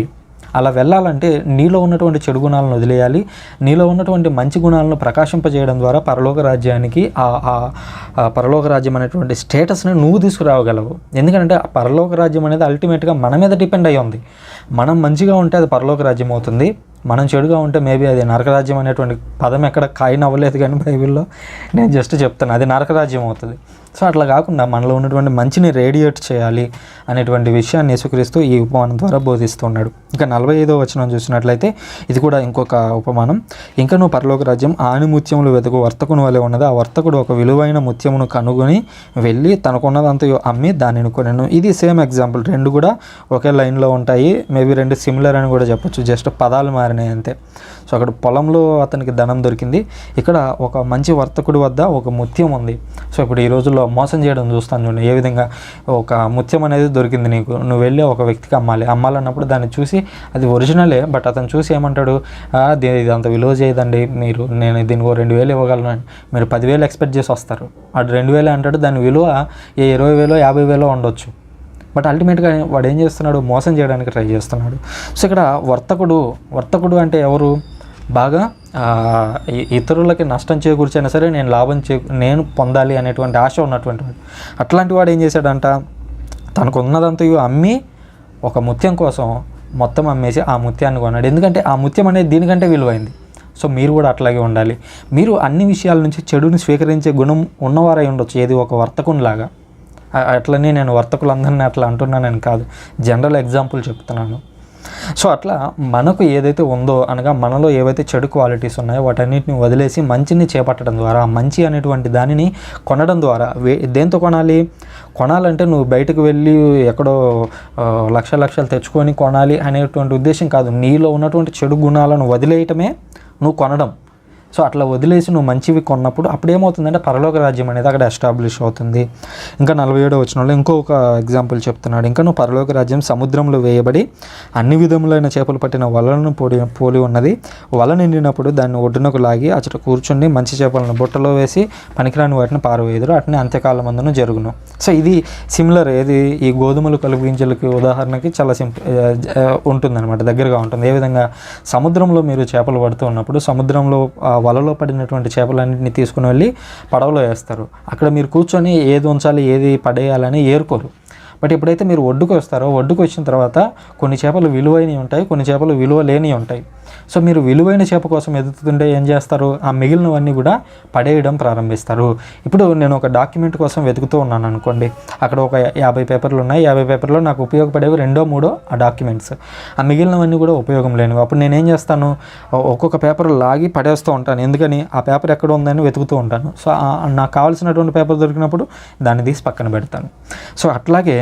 అలా వెళ్ళాలంటే నీలో ఉన్నటువంటి చెడు గుణాలను వదిలేయాలి. నీలో ఉన్నటువంటి మంచి గుణాలను ప్రకాశింపజేయడం ద్వారా పరలోక రాజ్యానికి పరలోక రాజ్యం అనేటువంటి స్టేటస్ని నువ్వు తీసుకురావగలవు. ఎందుకంటే ఆ పరలోక రాజ్యం అనేది అల్టిమేట్గా మన మీద డిపెండ్ అయ్యి ఉంది. మనం మంచిగా ఉంటే అది పరలోక రాజ్యం అవుతుంది, మనం చెడుగా ఉంటే మేబీ అది నరకరాజ్యం అనేటువంటి పదం ఎక్కడ కాయిన్ అవ్వలేదు కానీ బైబిల్లో, నేను జస్ట్ చెప్తాను అది నరకరాజ్యం అవుతుంది. సో అట్లా కాకుండా మనలో ఉన్నటువంటి మంచిని రేడియేట్ చేయాలి అనేటువంటి విషయాన్ని యేసుక్రీస్తు ఈ ఉపమానం ద్వారా బోధిస్తున్నాడు. ఇంకా 45వ వచనం చూసినట్లయితే ఇది కూడా ఇంకొక ఉపమానం. ఇంకా నువ్వు పరలోక రాజ్యం ఆణిముత్యములు వెతుకు వర్తకుని వలె ఉన్నది. ఆ వర్తకుడు ఒక విలువైన ముత్యమును కనుగొని వెళ్ళి తనకున్నదంతా అమ్మి దానిని కొనెను. ఇది సేమ్ ఎగ్జాంపుల్, రెండు కూడా ఒకే లైన్లో ఉంటాయి. మేబీ రెండు సిమిలర్ అని కూడా చెప్పొచ్చు, జస్ట్ పదాలు మారినాయి అంతే. సో అక్కడ పొలంలో అతనికి ధనం దొరికింది, ఇక్కడ ఒక మంచి వర్తకుడి వద్ద ఒక ముత్యం ఉంది. సో ఇప్పుడు ఈ రోజుల్లో మోసం చేయడం చూస్తాను చూడండి, ఏ విధంగా ఒక ముత్యం అనేది దొరికింది నీకు, నువ్వు వెళ్ళి ఒక వ్యక్తికి అమ్మాలన్నప్పుడు దాన్ని చూసి అది ఒరిజినలే, బట్ అతను చూసి ఏమంటాడు, ఇది అంత విలువ చేయదండి, నేను దీనికి 2,000 ఇవ్వగలను, మీరు 10,000 ఎక్స్పెక్ట్ చేసి వస్తారు. అటు 2,000 అంటాడు, దాని విలువ 20,000 50,000 ఉండొచ్చు. బట్ అల్టిమేట్గా వాడు ఏం చేస్తున్నాడు, మోసం చేయడానికి ట్రై చేస్తున్నాడు. సో ఇక్కడ వర్తకుడు అంటే ఎవరు, బాగా ఇతరులకి నష్టం చేకూర్చైనా సరే నేను పొందాలి అనేటువంటి ఆశ ఉన్నటువంటి వాడు. అట్లాంటి వాడు ఏం చేశాడంట, తనకు ఉన్నదంతా అమ్మి ఒక ముత్యం కోసం మొత్తం అమ్మేసి ఆ ముత్యాన్ని కొన్నాడు. ఎందుకంటే ఆ ముత్యం అనేది దీనికంటే విలువైంది. సో మీరు కూడా అట్లాగే ఉండాలి. మీరు అన్ని విషయాల నుంచి చెడుని స్వీకరించే గుణం ఉన్నవారై ఉండొచ్చు, ఏది ఒక వర్తకునిలాగా. అట్లనే నేను వర్తకులందరినీ అట్లా అంటున్నానని కాదు, జనరల్ ఎగ్జాంపుల్ చెప్తున్నాను. సో అట్లా మనకు ఏదైతే ఉందో, అనగా మనలో ఏవైతే చెడు క్వాలిటీస్ ఉన్నాయో వాటన్నిటిని వదిలేసి మంచిని చేపట్టడం ద్వారా, మంచి అనేటువంటి దానిని కొనడం ద్వారా, దేంతో కొనాలంటే నువ్వు బయటకు వెళ్ళి ఎక్కడో లక్షలు తెచ్చుకొని కొనాలి అనేటువంటి ఉద్దేశం కాదు. నీలో ఉన్నటువంటి చెడు గుణాలను వదిలేయటమే నువ్వు కొనడం. సో అట్లా వదిలేసి నువ్వు మంచివి కొన్నప్పుడు అప్పుడు ఏమవుతుందంటే పరలోక రాజ్యం అనేది అక్కడ ఎస్టాబ్లిష్ అవుతుంది. ఇంకా 47వ వచనంలో ఇంకొక ఎగ్జాంపుల్ చెప్తున్నాడు. ఇంకా నువ్వు పరలోక రాజ్యం సముద్రంలో వేయబడి అన్ని విధములైన చేపలు పట్టిన వలను పోలి ఉన్నది. వల నిండినప్పుడు దాన్ని ఒడ్డునకు లాగి అచ్చట కూర్చుని మంచి చేపలను బుట్టలో వేసి పనికిరాని వాటిని పారవేయుదురు, అట్నే అంత్యకాలం అందును జరుగును. సో ఇది సిమిలర్, ఏది ఈ గోధుమలు కలుపు గింజలకి ఉదాహరణకి చాలా ఉంటుందన్నమాట, దగ్గరగా ఉంటుంది. ఏ విధంగా సముద్రంలో మీరు చేపలు పడుతూ ఉన్నప్పుడు సముద్రంలో వలలో పడినటువంటి చేపలన్నింటినీ తీసుకుని వెళ్ళి పడవలో వేస్తారు. అక్కడ మీరు కూర్చొని ఏది ఉంచాలి ఏది పడేయాలని ఏరుకోరు. బట్ ఎప్పుడైతే మీరు ఒడ్డుకు వస్తారో, ఒడ్డుకు వచ్చిన తర్వాత కొన్ని చేపలు విలువైనవి ఉంటాయి, కొన్ని చేపలు విలువ లేనివి ఉంటాయి. సో మీరు విలువైన చేప కోసం ఎదుగుతుంటే ఏం చేస్తారు, ఆ మిగిలినవన్నీ కూడా పడేయడం ప్రారంభిస్తారు. ఇప్పుడు నేను ఒక డాక్యుమెంట్ కోసం వెతుకుతూ ఉన్నాను అనుకోండి, అక్కడ ఒక 50 పేపర్లు ఉన్నాయి, 50 పేపర్లో నాకు ఉపయోగపడేవి 2 or 3 ఆ డాక్యుమెంట్స్, ఆ మిగిలినవన్నీ కూడా ఉపయోగం లేనివి. అప్పుడు నేనేం చేస్తాను, ఒక్కొక్క పేపర్ లాగి పడేస్తూ ఉంటాను. ఎందుకని, ఆ పేపర్ ఎక్కడ ఉందని వెతుకుతూ ఉంటాను. సో నాకు కావాల్సినటువంటి పేపర్ దొరికినప్పుడు దాన్ని తీసి పక్కన పెడతాను. సో అట్లాగే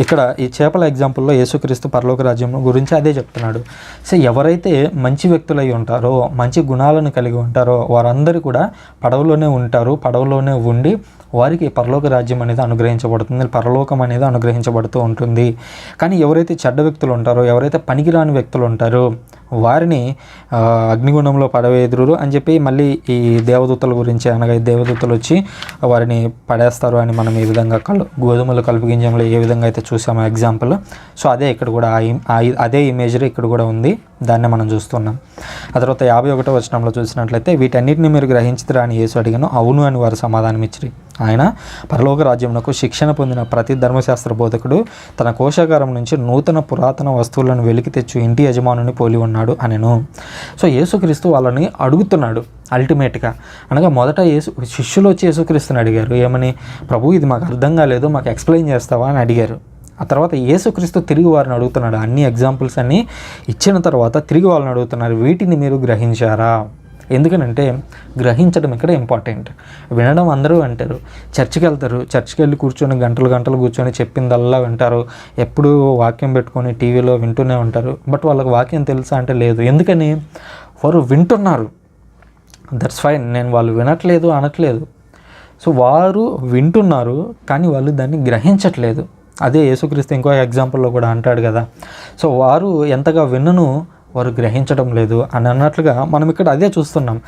ఇక్కడ ఈ చేపల ఎగ్జాంపుల్లో యేసుక్రీస్తు పరలోక రాజ్యం గురించి అదే చెప్తున్నాడు. సో ఎవరైతే మంచి వ్యక్తులై ఉంటారో, మంచి గుణాలను కలిగి ఉంటారో వారందరూ కూడా పడవలోనే ఉంటారు, పడవలోనే ఉండి వారికి పరలోక రాజ్యం అనేది అనుగ్రహించబడుతుంది, పరలోకం అనేది అనుగ్రహించబడుతూ ఉంటుంది. కానీ ఎవరైతే చెడ్డ వ్యక్తులు ఉంటారో, ఎవరైతే పనికిరాని వ్యక్తులు ఉంటారో వారిని అగ్నిగుండంలో పడవేదురు అని చెప్పి మళ్ళీ ఈ దేవదూతల గురించి, అనగా ఈ దేవదూతలు వచ్చి వారిని పడేస్తారు అని మనం ఈ విధంగా గోధుమలు కలుపు గింజంలో ఏ విధంగా అయితే చూసామో ఎగ్జాంపుల్. సో అదే ఇక్కడ కూడా అదే ఇమేజరీ ఇక్కడ కూడా ఉంది, దాన్ని మనం చూస్తున్నాం. ఆ తర్వాత 51వ వచనంలో చూసినట్లయితే వీటన్నిటిని మీరు గ్రహించుతారా అని యేసు అడిగాను. అవును అని వారు సమాధానం ఇచ్చిరి. ఆయన పరలోక రాజ్యమునకు శిక్షణ పొందిన ప్రతి ధర్మశాస్త్ర బోధకుడు తన కోశాగారం నుంచి నూతన పురాతన వస్తువులను వెలికి తెచ్చు ఇంటి యజమానుని పోలి ఉన్నాడు అనెను. సో యేసుక్రీస్తు వాళ్ళని అడుగుతున్నాడు అల్టిమేట్గా, అనగా మొదట శిష్యులు వచ్చి యేసుక్రీస్తుని అడిగారు, ఏమని, ప్రభు ఇది మాకు అర్థం కాలేదు, మాకు ఎక్స్ప్లెయిన్ చేస్తావా అని అడిగారు. ఆ తర్వాత యేసుక్రీస్తు తిరిగి వారిని అడుగుతున్నాడు. అన్ని ఎగ్జాంపుల్స్ అన్నీ ఇచ్చిన తర్వాత తిరిగి వాళ్ళని అడుగుతున్నారు, వీటిని మీరు గ్రహించారా? ఎందుకనంటే గ్రహించడం ఇక్కడ ఇంపార్టెంట్. వినడం అందరూ అంటారు, చర్చికి వెళ్తారు, చర్చికి వెళ్ళి కూర్చొని గంటలు కూర్చొని చెప్పిందల్లా వింటారు, ఎప్పుడు వాక్యం పెట్టుకొని టీవీలో వింటూనే ఉంటారు. బట్ వాళ్ళకి వాక్యం తెలుసా అంటే లేదు. ఎందుకని, వారు వింటున్నారు, దట్స్ ఫైన్, నేను వాళ్ళు వినట్లేదు అనట్లేదు. సో వారు వింటున్నారు కానీ వాళ్ళు దాన్ని గ్రహించట్లేదు. అదే యేసుక్రీస్తు ఇంకో ఎగ్జాంపుల్లో కూడా అంటాడు కదా, సో వారు ఎంతగా విన్నను వారు గ్రహించడం లేదు అని అన్నట్లుగా మనం ఇక్కడ అదే చూస్తున్నాం.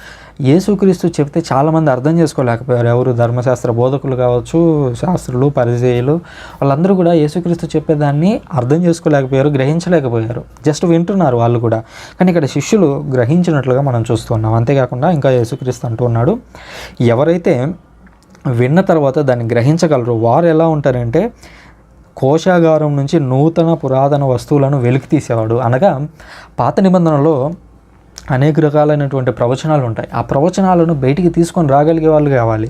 యేసుక్రీస్తు చెప్తే చాలామంది అర్థం చేసుకోలేకపోయారు. ఎవరు, ధర్మశాస్త్ర బోధకులు కావచ్చు, శాస్త్రులు, పరిసయ్యులు, వాళ్ళందరూ కూడా యేసుక్రీస్తు చెప్పేదాన్ని అర్థం చేసుకోలేకపోయారు, గ్రహించలేకపోయారు, జస్ట్ వింటున్నారు వాళ్ళు కూడా. కానీ ఇక్కడ శిష్యులు గ్రహించినట్లుగా మనం చూస్తున్నాం. అంతేకాకుండా ఇంకా యేసుక్రీస్తు అంటూ ఉన్నాడు, ఎవరైతే విన్న తర్వాత దాన్ని గ్రహించగలరో వారు ఎలా ఉంటారంటే కోశాగారం నుంచి నూతన పురాతన వస్తువులను వెలికి తీసేవాడు. అనగా పాత నిబంధనలో అనేక రకాలైనటువంటి ప్రవచనాలు ఉంటాయి, ఆ ప్రవచనాలను బయటికి తీసుకొని రాగలిగే వాళ్ళు కావాలి.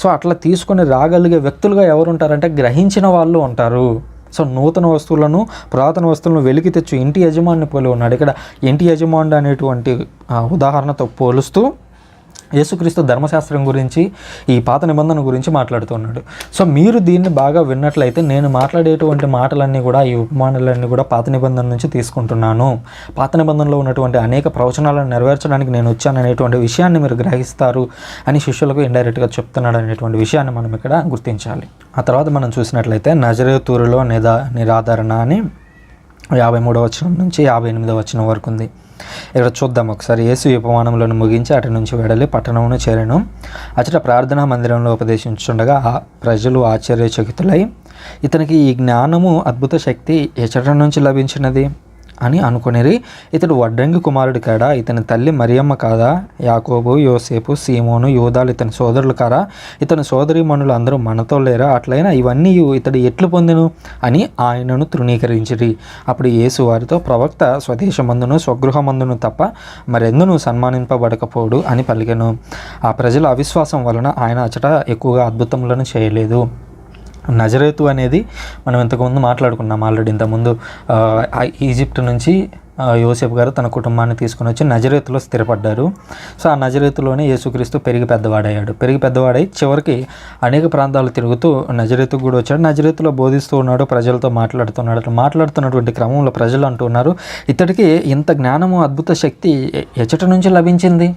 సో అట్లా తీసుకొని రాగలిగే వ్యక్తులుగా ఎవరు ఉంటారంటే గ్రహించిన వాళ్ళు ఉంటారు. సో నూతన వస్తువులను పురాతన వస్తువులను వెలికి తెచ్చు ఇంటి యజమాని పోలి ఉన్నాడు. ఇక్కడ ఇంటి యజమానుడు అనేటువంటి ఉదాహరణతో పోలుస్తూ యేసుక్రీస్తు ధర్మశాస్త్రం గురించి, ఈ పాత నిబంధన గురించి మాట్లాడుతున్నాడు. సో మీరు దీన్ని బాగా విన్నట్లయితే నేను మాట్లాడేటువంటి మాటలన్నీ కూడా, ఈ ఉపమానాలన్నీ కూడా పాత నిబంధన నుంచి తీసుకుంటున్నాను. పాత నిబంధనలో ఉన్నటువంటి అనేక ప్రవచనాలను నెరవేర్చడానికి నేను వచ్చాననేటువంటి విషయాన్ని మీరు గ్రహిస్తారు అని శిష్యులకు ఇండైరెక్ట్గా చెప్తున్నాడు అనేటువంటి విషయాన్ని మనం ఇక్కడ గుర్తించాలి. ఆ తర్వాత మనం చూసినట్లయితే నజరేతురులో నిరాదరణ అని 53వ వచనం నుంచి 58వ వచనం వరకు ఉంది. ఇక్కడ చూద్దాం ఒకసారి. యేసు ఈ ఉపమానంలో ముగించి అటు నుంచి వెడలి పట్టణమును చేరెను. అచట ప్రార్థనా మందిరంలో ఉపదేశించుండగా ప్రజలు ఆశ్చర్యచకితులై, ఇతనికి ఈ జ్ఞానము అద్భుత శక్తి ఎచట నుంచి లభించినది అని అనుకునేరి. ఇతడు వడ్రంగి కుమారుడు కాడా? ఇతని తల్లి మరియమ్మ కాదా? యాకోబు, యోసేపు, సీమోను, యూదాలు ఇతని సోదరులు కారా? ఇతని సోదరీమణులు అందరూ మనతో లేరా? అట్లయినా ఇవన్నీ ఇతడు ఎట్లు పొందెను అని ఆయనను తృణీకరించిరి. అప్పుడు యేసు వారితో, ప్రవక్త స్వదేశమందును స్వగృహమందును తప్ప మరెందును సన్మానింపబడకపోడు అని పలికెను. ఆ ప్రజల అవిశ్వాసం వలన ఆయన అచట ఎక్కువగా అద్భుతములను చేయలేదు. నజరేతు అనేది మనం ఇంతకుముందు మాట్లాడుకున్నాం ఆల్రెడీ. ఇంతకుముందు ఈజిప్ట్ నుంచి యోసేపు గారు తన కుటుంబాన్ని తీసుకుని వచ్చి నజరేతులో స్థిరపడ్డారు. సో ఆ నజరేతులోనే యేసుక్రీస్తు పెరిగి పెద్దవాడై చివరికి అనేక ప్రాంతాలు తిరుగుతూ నజరేతుకు కూడా వచ్చాడు. నజరేతులో బోధిస్తూ ఉన్నాడు, ప్రజలతో మాట్లాడుతున్నటువంటి క్రమంలో ప్రజలు అంటున్నారు, ఇతడికి ఇంత జ్ఞానము అద్భుత శక్తి ఎచ్చట నుంచి లభించింది?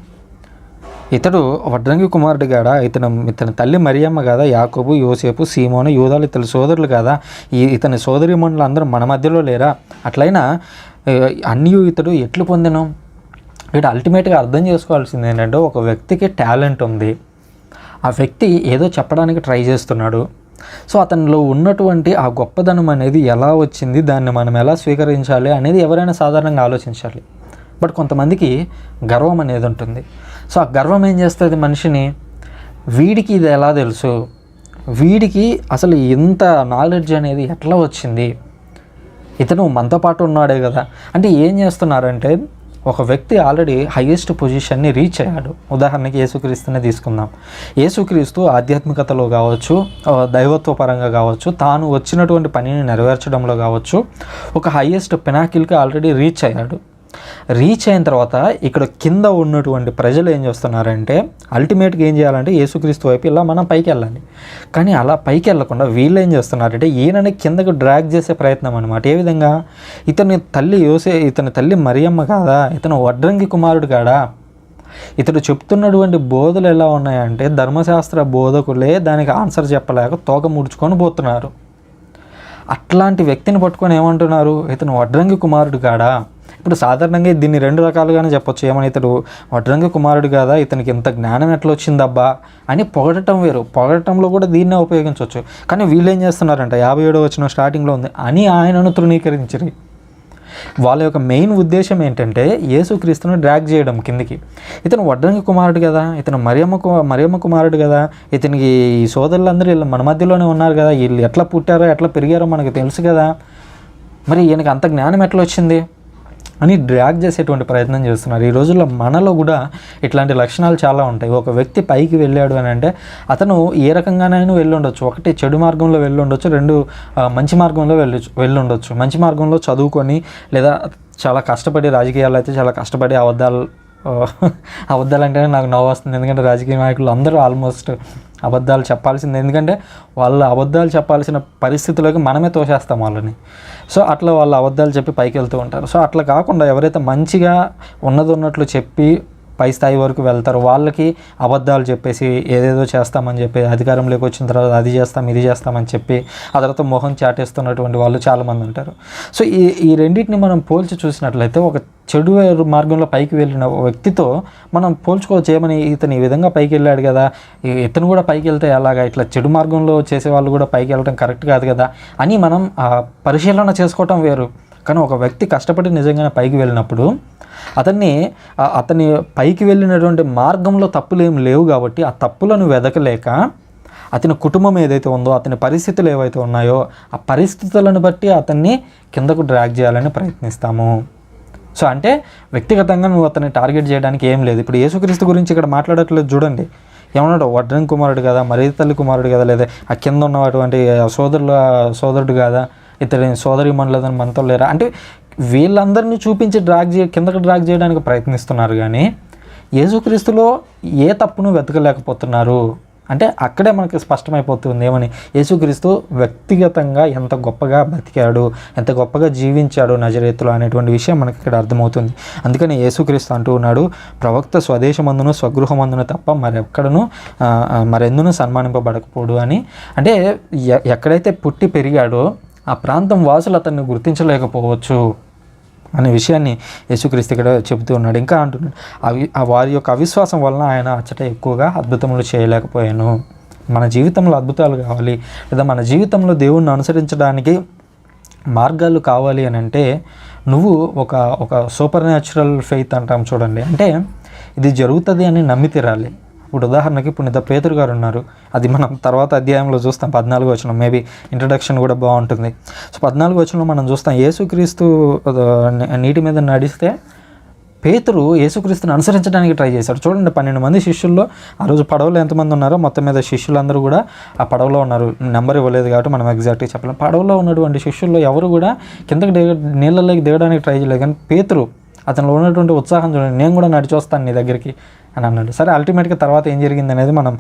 ఇతడు వడ్రంగి కుమారుడు కాడా? ఇతని తల్లి మరియమ్మ కాదా? యాకోబు, యోసేపు, సీమోను, యూదాలు ఇతని సోదరులు కాదా? ఇతని సోదరీమణులు అందరూ మన మధ్యలో లేరా? అట్లయినా అన్నీ ఇతడు ఎట్లు పొందెను? ఇక్కడ అల్టిమేట్గా అర్థం చేసుకోవాల్సింది ఏంటంటే, ఒక వ్యక్తికి టాలెంట్ ఉంది, ఆ వ్యక్తి ఏదో చెప్పడానికి ట్రై చేస్తున్నాడు. సో అతనిలో ఉన్నటువంటి ఆ గొప్పదనం అనేది ఎలా వచ్చింది, దాన్ని మనం ఎలా స్వీకరించాలి అనేది ఎవరైనా సాధారణంగా ఆలోచించాలి. బట్ కొంతమందికి గర్వం అనేది ఉంటుంది. సో ఆ గర్వం ఏం చేస్తుంది మనిషిని? వీడికి ఇది ఎలా తెలుసు, వీడికి అసలు ఇంత నాలెడ్జ్ అనేది ఎట్లా వచ్చింది, ఇతను మనతో పాటు ఉన్నాడే కదా అంటే ఏం చేస్తున్నారంటే, ఒక వ్యక్తి ఆల్రెడీ హైయెస్ట్ పొజిషన్ని రీచ్ అయ్యాడు. ఉదాహరణకి యేసుక్రీస్తునే తీసుకుందాం. యేసుక్రీస్తు ఆధ్యాత్మికతలో కావచ్చు, దైవత్వ పరంగా కావచ్చు, తాను వచ్చినటువంటి పనిని నెరవేర్చడంలో కావచ్చు, ఒక హైయెస్ట్ పినాకిల్కి ఆల్రెడీ రీచ్ అయ్యాడు. రీచ్ అయిన తర్వాత ఇక్కడ కింద ఉన్నటువంటి ప్రజలు ఏం చేస్తున్నారంటే, అల్టిమేట్గా ఏం చేయాలంటే యేసుక్రీస్తు వైపు ఇలా మనం పైకి వెళ్ళాలి. కానీ అలా పైకి వెళ్ళకుండా వీళ్ళు ఏం చేస్తున్నారంటే ఈయనని కిందకు డ్రాగ్ చేసే ప్రయత్నం అనమాట. ఏ విధంగా? ఇతని తల్లి మరియమ్మ కాదా? ఇతను వడ్రంగి కుమారుడు కాడా? ఇతడు చెప్తున్నటువంటి బోధలు ఎలా ఉన్నాయంటే, ధర్మశాస్త్ర బోధకులే దానికి ఆన్సర్ చెప్పలేక తోక ముడుచుకొని పోతున్నారు. అట్లాంటి వ్యక్తిని పట్టుకొని ఏమంటున్నారు? ఇతను వడ్రంగి కుమారుడు కాడా? ఇప్పుడు సాధారణంగా దీన్ని రెండు రకాలుగానే చెప్పొచ్చు. ఏమని, ఇతడు వడ్రంగి కుమారుడు కాదా, ఇతనికి ఇంత జ్ఞానం ఎట్లా వచ్చిందబ్బా అని పొగడటం వేరు. పొగడటంలో కూడా దీన్నే ఉపయోగించవచ్చు. కానీ వీళ్ళు ఏం చేస్తున్నారంట, 57వ వచనం స్టార్టింగ్లో ఉంది, అని ఆయనను తృణీకరించిరి. వాళ్ళ యొక్క మెయిన్ ఉద్దేశం ఏంటంటే యేసుక్రీస్తును డ్రాగ్ చేయడం కిందికి. ఇతను వడ్రంగి కుమారుడు కదా, ఇతను మరియమ్మ కుమారుడు కదా, ఇతనికి ఈ సోదరులందరూ వీళ్ళు మన మధ్యలోనే ఉన్నారు కదా, వీళ్ళు ఎట్లా పుట్టారో ఎట్లా పెరిగారో మనకు తెలుసు కదా, మరి ఈయనకి అంత జ్ఞానం ఎట్లా వచ్చింది అని డ్రాగ్ చేసేటువంటి ప్రయత్నం చేస్తున్నారు. ఈ రోజుల్లో మనలో కూడా ఇట్లాంటి లక్షణాలు చాలా ఉంటాయి. ఒక వ్యక్తి పైకి వెళ్ళాడు అని అంటే అతను ఏ రకంగానైనా వెళ్ళుండొచ్చు. ఒకటి చెడు మార్గంలో వెళ్ళుండొచ్చు, రెండు మంచి మార్గంలో వెళ్ళుండొచ్చు. మంచి మార్గంలో చదువుకొని, లేదా చాలా కష్టపడి, రాజకీయాల్లో అయితే చాలా కష్టపడి అబద్ధాలు అంటేనే నాకు నవ్వు వస్తుంది. ఎందుకంటే రాజకీయ నాయకులు అందరూ ఆల్మోస్ట్ అబద్ధాలు చెప్పాల్సిందే. ఎందుకంటే వాళ్ళ అబద్ధాలు చెప్పాల్సిన పరిస్థితుల్లోకి మనమే తోసేస్తాం వాళ్ళని. సో అట్లా వాళ్ళు అబద్ధాలు చెప్పి పైకి వెళ్తూ ఉంటారు. సో అట్లా కాకుండా ఎవరైతే మంచిగా ఉన్నట్లు చెప్పి పై స్థాయి వరకు వెళ్తారు, వాళ్ళకి అబద్ధాలు చెప్పేసి ఏదేదో చేస్తామని చెప్పి, అధికారంలోకి వచ్చిన తర్వాత అది చేస్తాం ఇది చేస్తామని చెప్పి ఆ తర్వాత మొహం చాటేస్తున్నటువంటి వాళ్ళు చాలామంది ఉంటారు. సో ఈ రెండింటిని మనం పోల్చి చూసినట్లయితే, ఒక చెడు మార్గంలో పైకి వెళ్ళిన వ్యక్తితో మనం పోల్చుకోవచ్చు. ఏమని, ఇతను ఈ విధంగా పైకి వెళ్ళాడు కదా, ఇతను కూడా పైకి వెళ్తే అలాగా, ఇట్లా చెడు మార్గంలో చేసే వాళ్ళు కూడా పైకి వెళ్ళడం కరెక్ట్ కాదు కదా అని మనం పరిశీలన చేసుకోవటం వేరు. కానీ ఒక వ్యక్తి కష్టపడి నిజంగానే పైకి వెళ్ళినప్పుడు అతని పైకి వెళ్ళినటువంటి మార్గంలో తప్పులు ఏమి లేవు కాబట్టి ఆ తప్పులను వెదకలేక అతని కుటుంబం ఏదైతే ఉందో, అతని పరిస్థితులు ఏవైతే ఉన్నాయో ఆ పరిస్థితులను బట్టి అతన్ని కిందకు డ్రాగ్ చేయాలని ప్రయత్నిస్తాము. సో అంటే వ్యక్తిగతంగా నువ్వు అతన్ని టార్గెట్ చేయడానికి ఏం లేదు. ఇప్పుడు యేసుక్రీస్తు గురించి ఇక్కడ మాట్లాడట్లేదు చూడండి. ఏమన్నాడు, వడ్రంగి కుమారుడు కదా, మరి తల్లి కుమారుడు కదా, లేదా ఆ కింద ఉన్నటువంటి సోదరుడు కదా, ఇతని సోదరి మనలేదని మనతో లేరా అంటే వీళ్ళందరినీ చూపించి కిందకి డ్రాగ్ చేయడానికి ప్రయత్నిస్తున్నారు. కానీ యేసుక్రీస్తులో ఏ తప్పును వెతకలేకపోతున్నారు. అంటే అక్కడే మనకి స్పష్టమైపోతుంది ఏమని, యేసుక్రీస్తు వ్యక్తిగతంగా ఎంత గొప్పగా బతికాడు, ఎంత గొప్పగా జీవించాడు నజరేతులో అనేటువంటి విషయం మనకి ఇక్కడ అర్థమవుతుంది. అందుకని యేసుక్రీస్తు అంటూ ఉన్నాడు, ప్రవక్త స్వదేశమందును స్వగృహమందును తప్ప మరెందును సన్మానింపబడకపోడు అని. అంటే ఎక్కడైతే పుట్టి పెరిగాడో ఆ ప్రాంతం వాసులు అతన్ని గుర్తించలేకపోవచ్చు అనే విషయాన్ని యేసుక్రీస్తు ఇక్కడ చెబుతూ ఉన్నాడు. ఇంకా అంటున్నాడు, వారి యొక్క అవిశ్వాసం వలన ఆయన అచ్చట ఎక్కువగా అద్భుతములు చేయలేకపోయాను. మన జీవితంలో అద్భుతాలు కావాలి, లేదా మన జీవితంలో దేవుణ్ణి అనుసరించడానికి మార్గాలు కావాలి అని అంటే నువ్వు ఒక సూపర్ న్యాచురల్ ఫెయిత్ అంటాం చూడండి, అంటే ఇది జరుగుతుంది అని నమ్మి తీరాలి. ఇప్పుడు ఉదాహరణకి పునీత పేతురు గారు ఉన్నారు, అది మనం తర్వాత అధ్యాయంలో చూస్తాం. 14వ వచనం, మేబీ ఇంట్రడక్షన్ కూడా బాగుంటుంది. సో 14వ వచనంలో మనం చూస్తాం, యేసుక్రీస్తు నీటి మీద నడిస్తే పేతురు యేసుక్రీస్తుని అనుసరించడానికి ట్రై చేశాడు. చూడండి, 12 మంది శిష్యుల్లో ఆ రోజు పడవలో ఎంతమంది ఉన్నారో మొత్తం మీద శిష్యులందరూ కూడా ఆ పడవలో ఉన్నారు. నెంబర్ ఇవ్వలేదు కాబట్టి మనం ఎగ్జాక్ట్గా చెప్పలేం. పడవలో ఉన్నటువంటి శిష్యుల్లో ఎవరు కూడా కిందకి నీళ్ళలోకి దిగడానికి ట్రై చేయలేదు. కానీ పేతురు అతనిలో ఉన్నటువంటి ఉత్సాహం చూడండి, నేను కూడా నడిచి వస్తాను నీ దగ్గరికి అని అన్నాడు. సరే, అల్టిమేట్గా తర్వాత ఏం జరిగింది అనేది మనం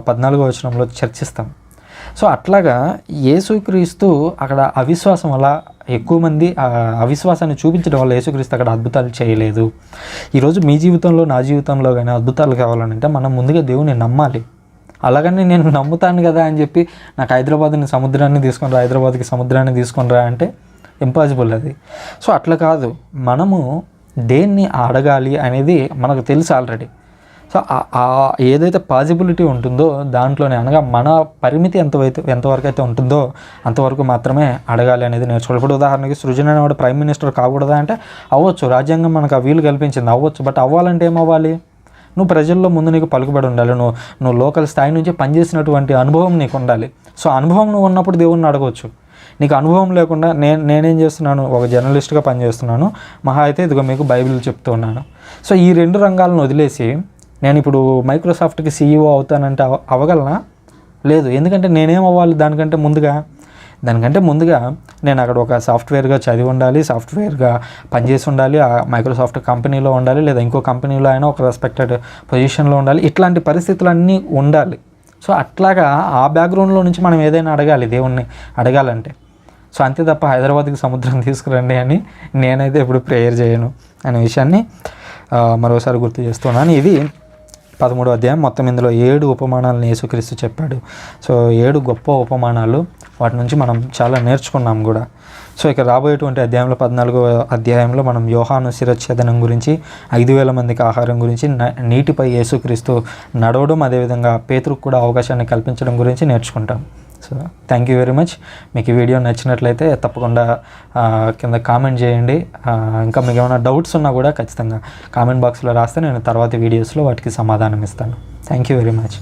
14వ వచనంలో చర్చిస్తాం. సో అట్లాగా యేసుక్రీస్తు అక్కడ అవిశ్వాసం వల్ల ఎక్కువ మంది అవిశ్వాసాన్ని చూపించడం వల్ల యేసుక్రీస్తు అక్కడ అద్భుతాలు చేయలేదు. ఈరోజు మీ జీవితంలో, నా జీవితంలో కానీ అద్భుతాలు కావాలంటే మనం ముందుగా దేవుని నమ్మాలి. అలాగని నేను నమ్ముతాను కదా అని చెప్పి నాకు హైదరాబాద్కి సముద్రాన్ని తీసుకొని రా అంటే ఇంపాసిబుల్ అది. సో అట్లా కాదు, మనము దేన్ని అడగాలి అనేది మనకు తెలుసు ఆల్రెడీ. సో ఏదైతే పాసిబిలిటీ ఉంటుందో దాంట్లోనే, అనగా మన పరిమితి ఎంతవరకు అయితే ఉంటుందో అంతవరకు మాత్రమే అడగాలి అనేది నేర్చుకోవాలి. ఇప్పుడు ఉదాహరణకి సృజన అనేవాడు ప్రైమ్ మినిస్టర్ కాకూడదా అంటే అవ్వచ్చు, రాజ్యాంగం మనకు ఆ వీలు కల్పించింది, అవ్వచ్చు. బట్ అవ్వాలంటే ఏమవ్వాలి, నువ్వు ప్రజల్లో ముందు నీకు పలుకుబడి ఉండాలి, నువ్వు లోకల్ స్థాయి నుంచి పనిచేసినటువంటి అనుభవం నీకు ఉండాలి. సో అనుభవం నువ్వు ఉన్నప్పుడు దేవుణ్ణి అడగవచ్చు. నీకు అనుభవం లేకుండా నేనేం చేస్తున్నాను, ఒక జర్నలిస్ట్గా పనిచేస్తున్నాను, మహా అయితే ఇదిగో మీకు బైబిల్ చెప్తూ ఉన్నాను. సో ఈ 2 రంగాలను వదిలేసి నేను ఇప్పుడు మైక్రోసాఫ్ట్కి CEO అవుతానంటే అవ్వగలనా? లేదు. ఎందుకంటే నేనేం అవ్వాలి దానికంటే ముందుగా నేను అక్కడ ఒక సాఫ్ట్వేర్గా చదివి ఉండాలి, సాఫ్ట్వేర్గా పనిచేసి ఉండాలి, ఆ మైక్రోసాఫ్ట్ కంపెనీలో ఉండాలి, లేదా ఇంకో కంపెనీలో అయినా ఒక రెస్పెక్టెడ్ పొజిషన్లో ఉండాలి. ఇట్లాంటి పరిస్థితులన్నీ ఉండాలి. సో అట్లాగా ఆ బ్యాక్గ్రౌండ్లో నుంచి మనం ఏదైనా అడగాలి, దేవుణ్ణి అడగాలంటే. సో అంతే తప్ప హైదరాబాద్కి సముద్రం తీసుకురండి అని నేనైతే ఎప్పుడు ప్రేయర్ చేయను అనే విషయాన్ని మరోసారి గుర్తు చేస్తున్నాను. ఇది 13వ అధ్యాయం. మొత్తం ఇందులో 7 ఉపమానాలను యేసుక్రీస్తు చెప్పాడు. సో 7 గొప్ప ఉపమానాలు, వాటి నుంచి మనం చాలా నేర్చుకున్నాం కూడా. సో ఇక రాబోయేటువంటి అధ్యాయంలో 14వ అధ్యాయంలో మనం యోహాను శిరచ్ఛేదనం గురించి, 5,000 మందికి ఆహారం గురించి, నీటిపై యేసుక్రీస్తు నడవడం, అదేవిధంగా పేతురుకు కూడా అవకాశాన్ని కల్పించడం గురించి నేర్చుకుంటాం. So thank you very much. మీకు ఈ వీడియో నచ్చినట్లయితే తప్పకుండా కింద కామెంట్ చేయండి. ఇంకా మీకు ఏమైనా డౌట్స్ ఉన్నా కూడా ఖచ్చితంగా కామెంట్ బాక్స్లో రాస్తే నేను తర్వాత వీడియోస్లో వాటికి సమాధానం ఇస్తాను. Thank you very much.